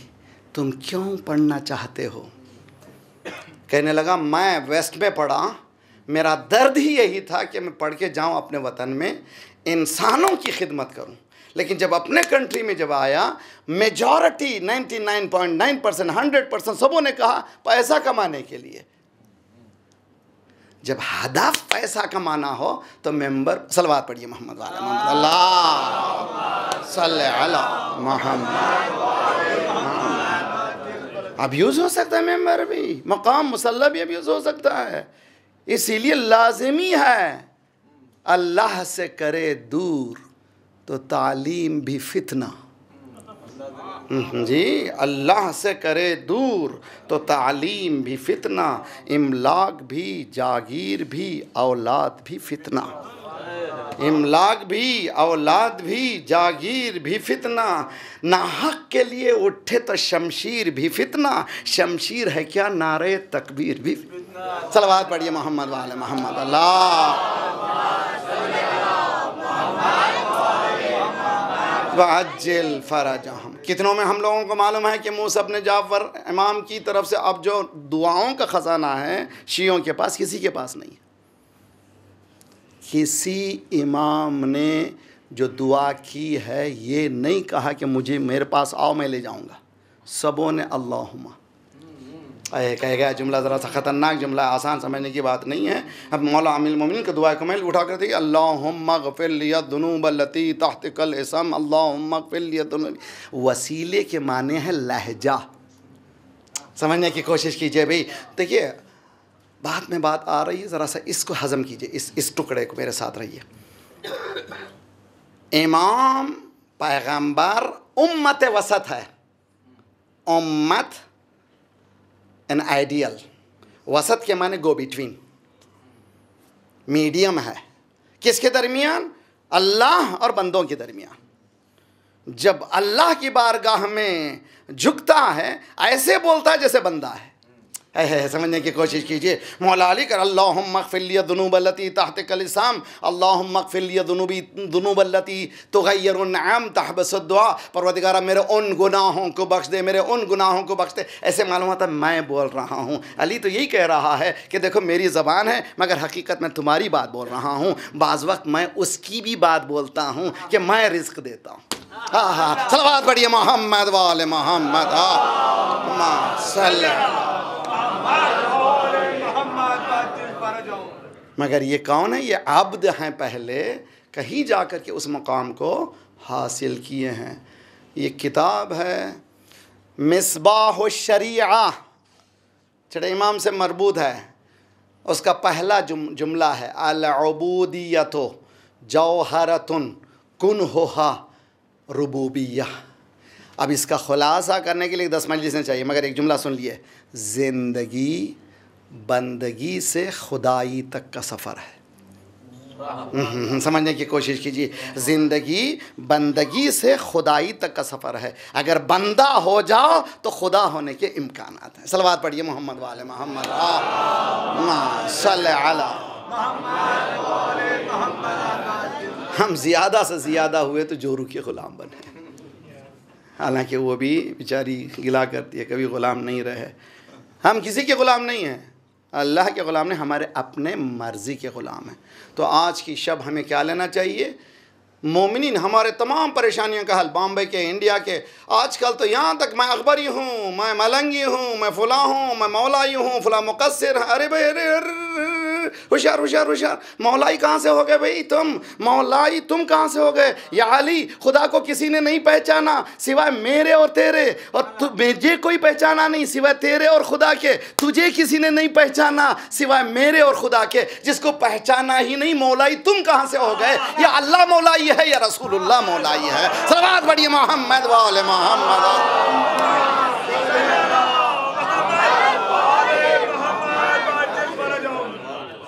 तुम क्यों पढ़ना चाहते हो? कहने लगा मैं वेस्ट में पढ़ा, मेरा दर्द ही यही था कि मैं पढ़ के जाऊँ अपने वतन में, इंसानों की खिदमत करूँ। लेकिन जब अपने कंट्री में जब आया, मेजॉरिटी 99.9%, 100% सबों ने कहा पैसा कमाने के लिए। जब हदफ पैसा कमाना हो तो मेंबर, सलवात पढ़िए मोहम्मद वाला मोहम्मद, अल्लाह सल्ले अला मोहम्मद। अब्यूज़ हो सकता है मेंबर भी, मकाम मुसल्ला भी अब्यूज़ हो सकता है। इसीलिए लाजिमी है अल्लाह से करे दूर तो तालीम भी फितना। जी, अल्लाह से करे दूर तो तालीम भी फितना, इमलाक भी, जागीर भी, औलाद भी फितना। इमलाक भी, औलाद भी, जागीर भी फितना। नाहक के लिए उठे तो शमशीर भी फितना, शमशीर है क्या नारे तकबीर भी फितना। सलवात पढ़िए मोहम्मद वाले मोहम्मद। अल्लाह वअज्जिल फरजहम। कितनों में हम लोगों को मालूम है कि मूसा इब्न जाफर इमाम की तरफ से अब जो दुआओं का ख़जाना है शियों के पास, किसी के पास नहीं है। किसी इमाम ने जो दुआ की है ये नहीं कहा कि मुझे मेरे पास आओ मैं ले जाऊंगा, सबों ने अल्लाहुम्मा कहेगा। जुमला ज़रा सा ख़तरनाक जुमला, आसान समझने की बात नहीं है। अब मौला अमीरुल मोमिनीन का दुआ कमेल उठा कर थे, अल्लाहुम्मा ग़फ़िर लिया दुनूब लती तहतिकल इसम, अल्लाहुम्मा ग़फ़िर लिया दुनूब। वसीले के माने हैं लहजा, समझने की कोशिश कीजिए भाई। देखिए बात में बात आ रही है, ज़रा सा इसको हज़म कीजिए, इस टुकड़े को मेरे साथ रहिए। इमाम पैगम्बर उम्मत वसत है, उम्मत एन आइडियल, वसत के माने गो बिटवीन, मीडियम है। किसके दरमियान? अल्लाह और बंदों के दरमियान। जब अल्लाह की बारगाह में झुकता है ऐसे बोलता है जैसे बंदा है। समझने की कोशिश कीजिए। मौला अली कर अल्लाहुम्मा ग़फ़िर लिया दुनूब लती तहतिकल इसम, अल्लाहुम्मा ग़फ़िर लिया दुनूब लती तुग़य्यिरु निअम तहबसु दुआ। परवरदिगारा मेरे उन गुनाहों को बख्श दे, मेरे उन गुनाहों को बख्श दे। ऐसे मालूम होता मैं बोल रहा हूँ। अली तो यही कह रहा है कि देखो मेरी ज़बान है मगर हकीकत में तुम्हारी बात बोल रहा हूँ। बाज़ वक्त मैं उसकी भी बात बोलता हूँ कि मैं रिज़्क़ देता हूँ। हाँ हाँ, सलवात पढ़िए मोहम्मद वाले मोहम्मद। मगर ये कौन है? ये अब्द हैं, पहले कहीं जाकर के उस मकाम को हासिल किए हैं। ये किताब है मिसबाह शरीआ, चढ़े इमाम से मरबूत है। उसका पहला जुमला है अल-उबूदियतो जौहरतुन कुनहुहा रुबूबिय्या। अब इसका खुलासा करने के लिए 10 मजलिसें चाहिए, मगर एक जुमला सुन लिए, ज़िंदगी बंदगी से खुदाई तक का सफ़र है। समझने की कोशिश कीजिए। ज़िंदगी बंदगी से खुदाई तक का सफ़र है। अगर बंदा हो जाओ तो खुदा होने के इम्कानात हैं। सलवात पढ़िए मोहम्मद वाले मोहम्मद। हम ज़्यादा से ज़्यादा हुए तो जोरू के ग़ुलाम बने, हालांकि वो भी बेचारी गिला करती है कभी ग़ुलाम नहीं रहे। हम किसी के ग़ुलाम नहीं हैं, अल्लाह के ग़ुलाम नहीं, हमारे अपने मर्ज़ी के ग़ुलाम हैं। तो आज की शब हमें क्या लेना चाहिए? मोमिनीन हमारे तमाम परेशानियों का हल, बॉम्बे के, इंडिया के, आजकल तो यहाँ तक मैं अखबारी हूँ, मैं मलंगी हूँ, मैं फ़ुला हूँ, मैं मौलाई हूँ, फ़ुला मुक़स्सिर। अरे भाई अरे होशियार होशियार होशियार, मौलाई कहाँ से हो गए भाई तुम? मौलाई तुम कहाँ से हो गए? या अली, खुदा को किसी ने नहीं पहचाना सिवाय मेरे और तेरे, और मुझे कोई पहचाना नहीं सिवाय तेरे और खुदा के। तुझे किसी ने नहीं पहचाना सिवाय मेरे और खुदा के। जिसको पहचाना ही नहीं, मौलाई तुम कहाँ से हो गए? या अल्लाह मौलाई है या रसूलुल्लाह मौलाई है? सलावत पढ़िए मोहम्मद वाले मोहम्मद।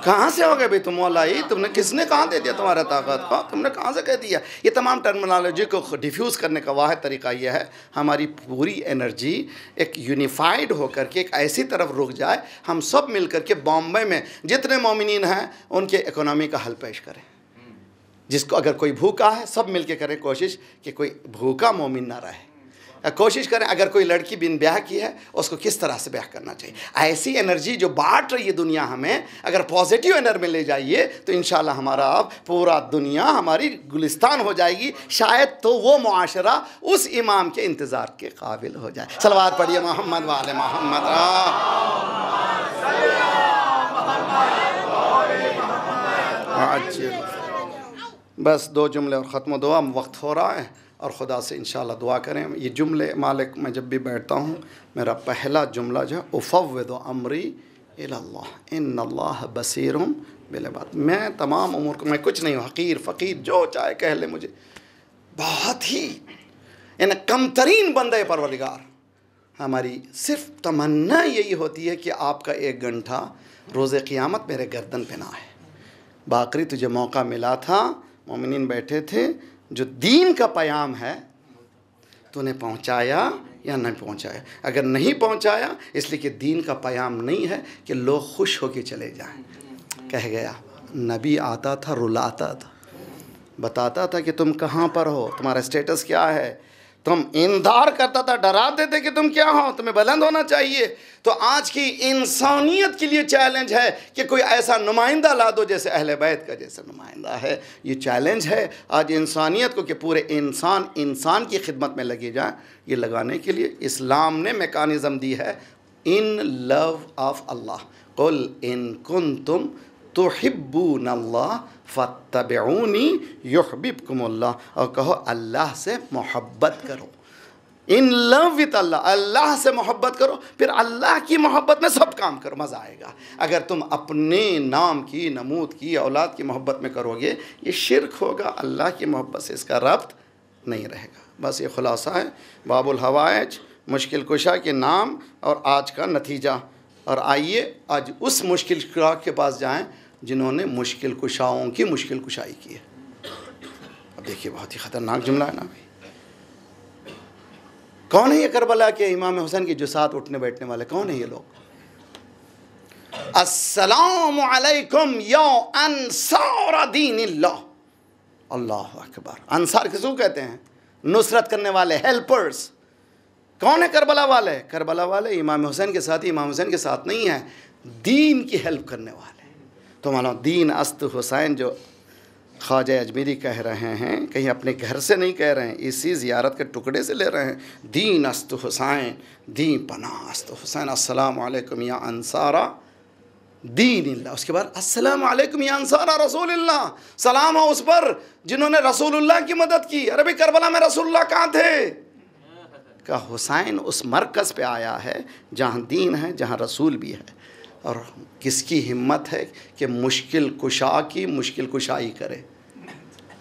कहाँ से हो गए भाई तुम मौलाई? तुमने किसने कहाँ दे दिया तुम्हारा ताकत को? तुमने कहाँ से कह दिया? ये तमाम टर्मिनोलॉजी को डिफ्यूज़ करने का वाहिद तरीका यह है, हमारी पूरी एनर्जी एक यूनिफाइड होकर के एक ऐसी तरफ रुक जाए, हम सब मिल कर के बॉम्बे में जितने मोमिनीन हैं उनके इकोनॉमी का हल पेश करें। जिसको अगर कोई भूखा है, सब मिल के करें कोशिश कि कोई भूखा मोमिन ना रहे। कोशिश करें अगर कोई लड़की बिन ब्याह की है उसको किस तरह से ब्याह करना चाहिए। ऐसी एनर्जी जो बांट रही है दुनिया हमें, अगर पॉजिटिव एनर्जी में ले जाइए तो इंशाल्लाह हमारा अब पूरा दुनिया हमारी गुलिस्तान हो जाएगी। शायद तो वो मुआशरा उस इमाम के इंतज़ार के काबिल हो जाए। सलवात पढ़िए मोहम्मद वाले मोहम्मद। बस 2 जुमले और ख़त्म दुआ, वक्त हो रहा है और ख़ुदा से इंशाल्लाह दुआ करें। ये जुमले मालिक मैं जब भी बैठता हूँ, मेरा पहला जुमला जो है उफ़व्विदु अमरी इलल्लाह इन्नल्लाह बसीरुम बिल इबाद। मैं तमाम उम्र को, मैं कुछ नहीं हूँ, हकीर फ़कीर जो चाहे कह ले मुझे, बहुत ही इन कमतरीन बंदे परवरदिगार। हमारी सिर्फ तमन्ना यही होती है कि आपका एक घंटा रोज़े क़ियामत मेरे गर्दन पे ना है। बाकरी तुझे मौका मिला था, मोमिनीन बैठे थे, जो दीन का पैगाम है तूने पहुंचाया या नहीं पहुंचाया। अगर नहीं पहुंचाया इसलिए कि दीन का पैगाम नहीं है कि लोग खुश होकर चले जाएं। कह गया नबी आता था, रुलाता था, बताता था कि तुम कहाँ पर हो, तुम्हारा स्टेटस क्या है, तुम इंकार करता था, डराते थे कि तुम क्या हो, तुम्हें बुलंद होना चाहिए। तो आज की इंसानियत के लिए चैलेंज है कि कोई ऐसा नुमाइंदा ला दो जैसे अहले बैत का जैसा नुमाइंदा है। ये चैलेंज है आज इंसानियत को कि पूरे इंसान की खिदमत में लगे जाएं। ये लगाने के लिए इस्लाम ने मेकानिज़म दी है, इन लव ऑफ अल्लाह, कुल इन कुंतुम तुहिब्बूनल्लाह फत्तबिऊनी युहब्बिबकुमुल्लाह, और कहो अल्लाह से मोहब्बत करो, इन लव विद अल्लाह, अल्लाह से मोहब्बत करो, फिर अल्लाह की मोहब्बत में सब काम करो, मज़ा आएगा। अगर तुम अपने नाम की, नमूद की, औलाद की मोहब्बत में करोगे ये शिर्क होगा, अल्लाह की मोहब्बत से इसका रब्त नहीं रहेगा। बस ये खुलासा है बाबुल हवाइज, मुश्किल कुशा के नाम और आज का नतीजा। और आइए आज उस मुश्किल कुशा के पास जाएं जिन्होंने मुश्किल कुशाओं की मुश्किल कुशाई की है। अब देखिए बहुत ही ख़तरनाक जुमला है ना भाई। कौन है ये करबला के इमाम हुसैन की जुसात उठने बैठने वाले, कौन है ये लोग? अस्सलामु अलैकुम या अंसार दीनिल्लाह, अल्लाह अकबर। अंसार किसको कहते हैं? नुसरत करने वाले, हेल्पर्स। कौन है करबला वाले? करबला वाले इमाम हुसैन के साथ ही, इमाम हुसैन के साथ नहीं है, दीन की हेल्प करने वाले। तो मानो दीन अस्त हुसैन जो ख्वाजा अजमेरी कह रहे हैं, कहीं अपने घर से नहीं कह रहे हैं, इसी ज़ियारत के टुकड़े से ले रहे हैं। दीन अस्त हुसैन, दीन पनाह अस्त हुसैन, अस्सलामु अलैकुम या अंसारा दीनिल्लाह। उसके बाद अस्सलामु अलैकुम या अंसारा रसूलिल्लाह, सलाम हो उस पर जिन्होंने रसूलुल्लाह की मदद की। अरे भाई करबला में रसूलुल्लाह कहाँ थे? का हुसैन उस मरकज़ पे आया है जहाँ दीन है, जहाँ रसूल भी है। और किसकी हिम्मत है कि मुश्किल कुशा की मुश्किल कुशाई करे?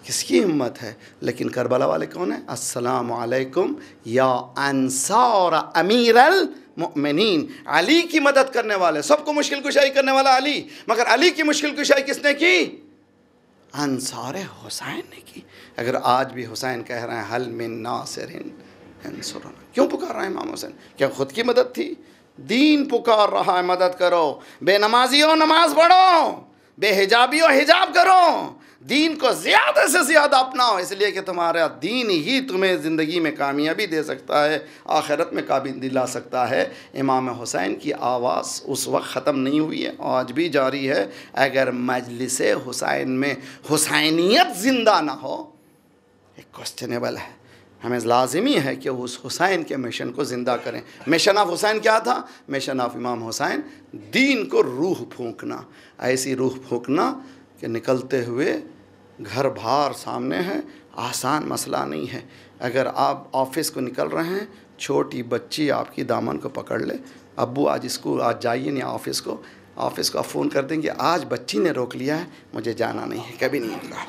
किसकी हिम्मत है? लेकिन करबला वाले कौन है? अस्सलामु अलैकुम या अंसार अमीरल मुमिनीन, अली की मदद करने वाले, सबको मुश्किल कुशाई करने वाला अली। मगर अली की मुश्किल कुशाई किसने की? अंसार हुसैन ने की। अगर आज भी हुसैन कह रहे हैं हल मिन नासिरिन अंसुरना, क्यों पुकार रहे हैं इमाम हुसैन? क्या खुद की मदद थी? दीन पुकार रहा है, मदद करो। बेनमाजियों नमाज पढ़ो, बेहिजाबियों हिजाब करो, दीन को ज़्यादा से ज़्यादा अपनाओ, इसलिए कि तुम्हारा दीन ही तुम्हें ज़िंदगी में कामयाबी दे सकता है, आखिरत में काबिल दिला सकता है। इमाम हुसैन की आवाज़ उस वक्त ख़त्म नहीं हुई है, आज भी जारी है। अगर मजलिस हुसैन में हुसैनियत ज़िंदा ना हो, एक क्वेश्चनेबल है। हमें लाजिमी है कि उस हुसैन के मिशन को ज़िंदा करें। मिशन ऑफ हुसैन क्या था? मिशन ऑफ इमाम हुसैन दीन को रूह फूंकना, ऐसी रूह फूंकना कि निकलते हुए घर बार सामने है, आसान मसला नहीं है। अगर आप ऑफ़िस को निकल रहे हैं, छोटी बच्ची आपकी दामन को पकड़ ले, अब्बू आज स्कूल आज जाइए नहीं ऑफ़िस को आप फ़ोन कर देंगे, आज बच्ची ने रोक लिया है, मुझे जाना नहीं है, कभी नहीं निकला।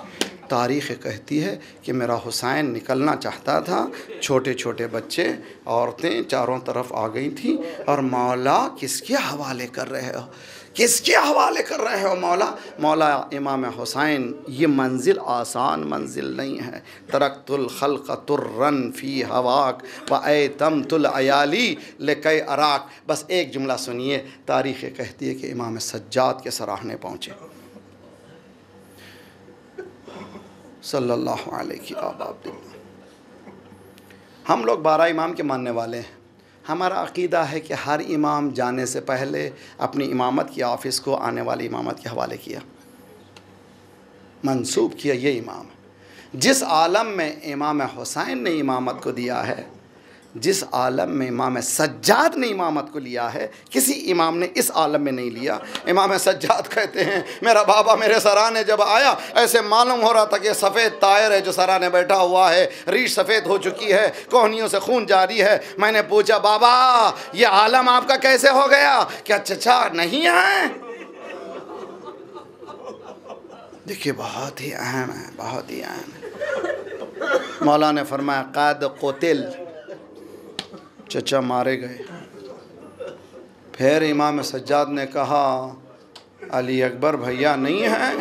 तारीख़ कहती है कि मेरा हुसैन निकलना चाहता था, छोटे छोटे बच्चे, औरतें चारों तरफ आ गई थी, और मौला किसके हवाले कर रहे हो, किसके हवाले कर रहे हो मौला? मौला इमाम हुसैन, ये मंजिल आसान मंजिल नहीं है। तरक्तुल खल्क़ तुर्रन फ़ी हवाक व ऐतमतुल अयाली लेकै अराक। बस एक जुमला सुनिए, तारीख़ कहती है कि इमाम सज्जाद के सराहने पहुँचे सल्लल्लाहु अलैहि वसल्लम। हम लोग 12 इमाम के मानने वाले हैं। हमारा अक़ीदा है कि हर इमाम जाने से पहले अपनी इमामत की ऑफ़िस को आने वाली इमामत के हवाले किया, मंसूब किया। ये इमाम जिस आलम में इमाम हुसैन ने इमामत को दिया है, जिस आलम में इमाम सज्जाद ने इमामत को लिया है, किसी इमाम ने इस आलम में नहीं लिया। इमाम सज्जाद कहते हैं मेरा बाबा मेरे सराने जब आया, ऐसे मालूम हो रहा था कि सफ़ेद तायर है जो सराने बैठा हुआ है, रीछ सफ़ेद हो चुकी है, कोहनियों से खून जारी है। मैंने पूछा बाबा ये आलम आपका कैसे हो गया? क्या चचा नहीं है? देखिए बहुत ही अहम है, बहुत ही अहम है। मौला ने फरमाया क़द क़ुतिल, चचा मारे गए। फिर इमाम सज्जाद ने कहा अली अकबर भैया नहीं है।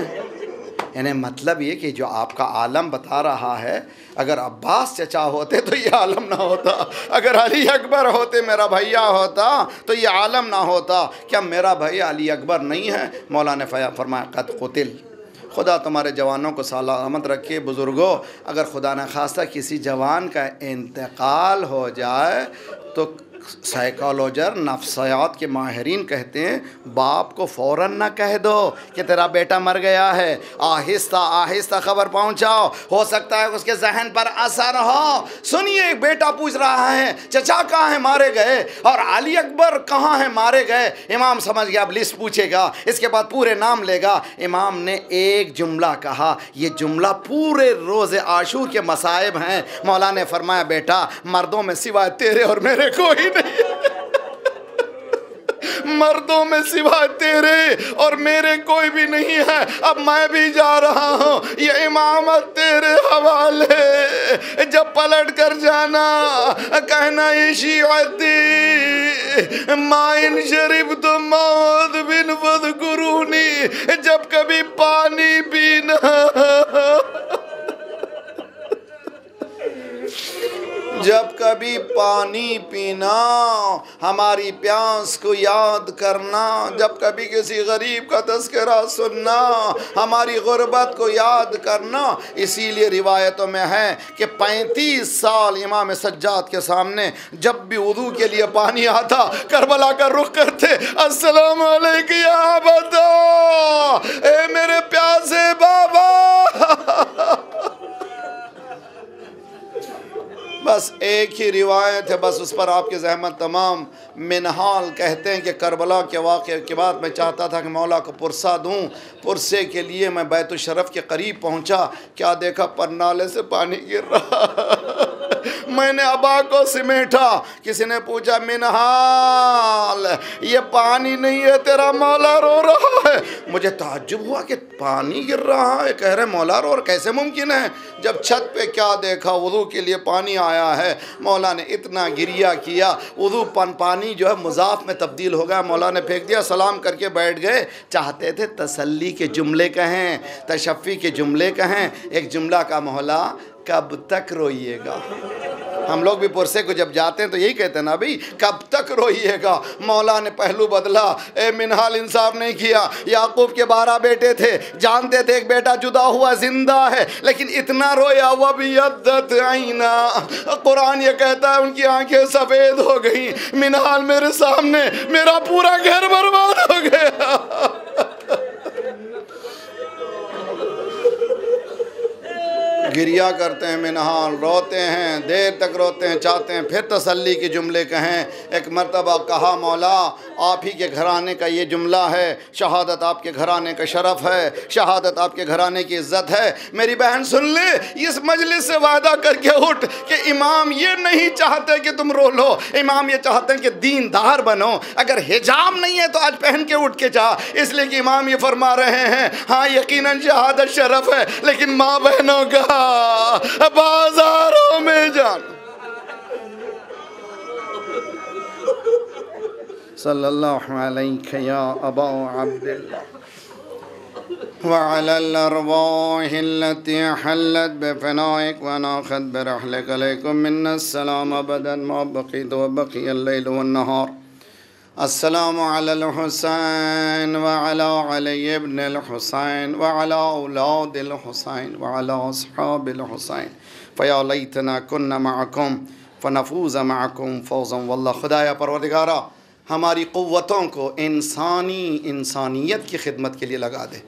यानी मतलब ये कि जो आपका आलम बता रहा है, अगर अब्बास चचा होते तो ये आलम ना होता, अगर अली अकबर होते मेरा भैया होता तो ये आलम ना होता। क्या मेरा भैया अली अकबर नहीं है? मौला ने फरमाया क़द क़ुतिल। खुदा तुम्हारे जवानों को सलामत रखे। बुज़ुर्गों, अगर खुदा न खास्ता किसी जवान का इंतकाल हो जाए तो साइकोलॉजर नफ्सियात के माहिरीन कहते हैं बाप को फ़ौरन ना कह दो कि तेरा बेटा मर गया है, आहिस्ता आहिस्ता खबर पहुंचाओ, हो सकता है उसके जहन पर असर हो। सुनिए एक बेटा पूछ रहा है चचा कहाँ है मारे गए, और अली अकबर कहाँ है मारे गए। इमाम समझ गया अब लिस्ट पूछेगा, इसके बाद पूरे नाम लेगा। इमाम ने एक जुमला कहा, ये जुमला पूरे रोज़े आशूर के मसाइब हैं। मौला ने फरमाया बेटा मर्दों में सिवाय तेरे और मेरे कोई मर्दों में सिवा तेरे और मेरे कोई भी नहीं है। अब मैं भी जा रहा हूँ, ये इमामत तेरे हवाले। जब पलट कर जाना कहना ये शियती माइन शरीफ तो मौत बिन फदकुरूनी, जब कभी पानी पीना, जब कभी पानी पीना, हमारी प्यास को याद करना, जब कभी किसी गरीब का तज़किरा सुनना, हमारी गुर्बत को याद करना। इसीलिए रिवायतों में है कि 35 साल इमाम सज्जाद के सामने जब भी वुज़ू के लिए पानी आता करबला का रुख करते, अस्सलाम अलैकुम या बता ए मेरे प्यासे बाबा। बस एक ही रिवायत है, बस उस पर आपकी ज़हमत तमाम। मिनहाल कहते हैं कि करबला के वाक़े के बाद मैं चाहता था कि मौला को पुरसा दूँ। पुरसे के लिए मैं बैतुल शरफ़ के करीब पहुँचा, क्या देखा परनाले से पानी गिर रहा। मैंने अबा को सिमेटा, किसी ने पूछा मिनहाल ये पानी नहीं है तेरा मौला रो रहा है। मुझे ताज्जुब हुआ कि पानी गिर रहा है, कह रहे मौला रो, और कैसे मुमकिन है। जब छत पे क्या देखा, वुज़ू के लिए पानी आया है। मौला ने इतना गिरिया किया, वुज़ू पानी जो है मुज़ाफ में तब्दील हो गया। मौला ने फेंक दिया, सलाम करके बैठ गए। चाहते थे तसल्ली के जुमले कहें, तशफ़ी के जुमले कहें। एक जुमला का मौला कब तक रोइएगा। हम लोग भी पुरसे को जब जाते हैं तो यही कहते हैं ना भाई कब तक रोइएगा। मौला ने पहलू बदला, ए मिनहाल इंसाफ नहीं किया। याकूब के 12 बेटे थे, जानते थे एक बेटा जुदा हुआ जिंदा है, लेकिन इतना रोया हुआ भी यद्दत आईना, कुरान ये कहता है उनकी आंखें सफ़ेद हो गई। मिनहाल मेरे सामने, मेरा पूरा घर बर्बाद हो गया। गिरिया करते हैं मिनहाल, रोते हैं, देर तक रोते हैं, चाहते हैं फिर तसल्ली के जुमले कहें। एक मर्तबा कहा मौला आप ही के घराने का ये जुमला है, शहादत आपके घराने का शरफ़ है, शहादत आपके घराने की इज़्ज़त है। मेरी बहन सुन ले, इस मजलिस से वादा करके उठ कि इमाम ये नहीं चाहते कि तुम रो लो, इमाम ये चाहते हैं कि दीनदार बनो। अगर हिजाब नहीं है तो आज पहन के उठ के जा, इसलिए कि इमाम ये फरमा रहे हैं हाँ यकीनन शहादत शरफ़ है, लेकिन माँ बहनों का बाजारों में जान। सल्लल्लाहु अलैहि या अबा अब्दुल्लाह व अलल अरवाहिल्लती हल्लत बिफनाइक व नाखत बिरहलिक अलैकुम मिन्नस्सलाम अबदन मा बक़ीत व बक़ियल लैल वन नहार। अस्सलामु अलल हुसैन व अला अली इब्न अल हुसैन व अला औलादिल हुसैन व अला अस्हाबिल हुसैन फ़या लैतना कुन्ना मअकुम फ़नफ़ूज़ मअकुम फ़ौज़न वल्लाह। खुदाया परवरदिगारा हमारी क़ुव्वतों को इंसानियत की खिदमत के लिए लगा दे।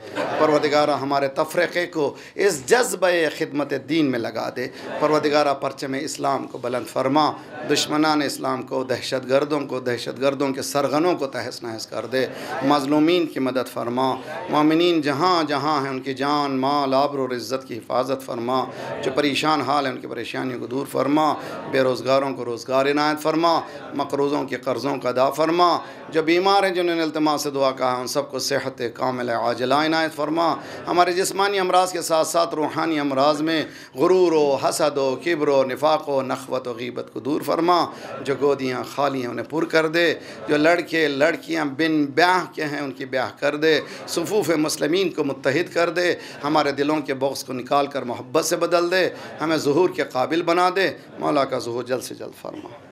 परवरदिगारा हमारे तफ़रीक़े को इस जज्बे खिदमत दीन में लगा दे। परवरदिगारा परचम इस्लाम को बुलंद फरमा, दुश्मनान इस्लाम को, दहशतगर्दों के सरगनों को तहस नहस कर दे। मज़लूमीन की मदद फरमा। मोमिनीन जहाँ जहाँ हैं उनकी जान माल आबरू और इज़्ज़त की हिफाजत फरमा। जो परेशान हाल हैं उनकी परेशानियों को दूर फरमा। बेरोज़गारों को रोज़गार इनायत फरमा। मक़रूज़ों के कर्ज़ों का अदा फरमा। जो बीमार हैं जिन्होंने इल्तिमा से दुआ कहा उन सबको सेहत कामिल आजिला इनायत फरमा। हमारे जिस्मानी अमराज के साथ साथ रूहानी अमराज में गुरूर व हसद व किब्र व निफाक़ व नख़वत व गीबत को दूर फरमा। जो गोदियाँ खाली हैं उन्हें पुर कर दे। जो लड़के लड़कियाँ बिन ब्याह के हैं उनकी ब्याह कर दे। सुफूफ़ मुस्लिमीन को मुत्तहिद कर दे। हमारे दिलों के बग़्ज़ को निकाल कर मोहब्बत से बदल दे। हमें ज़ुहूर के काबिल बना दे। मौला का ज़ुहूर जल्द से जल्द फरमा।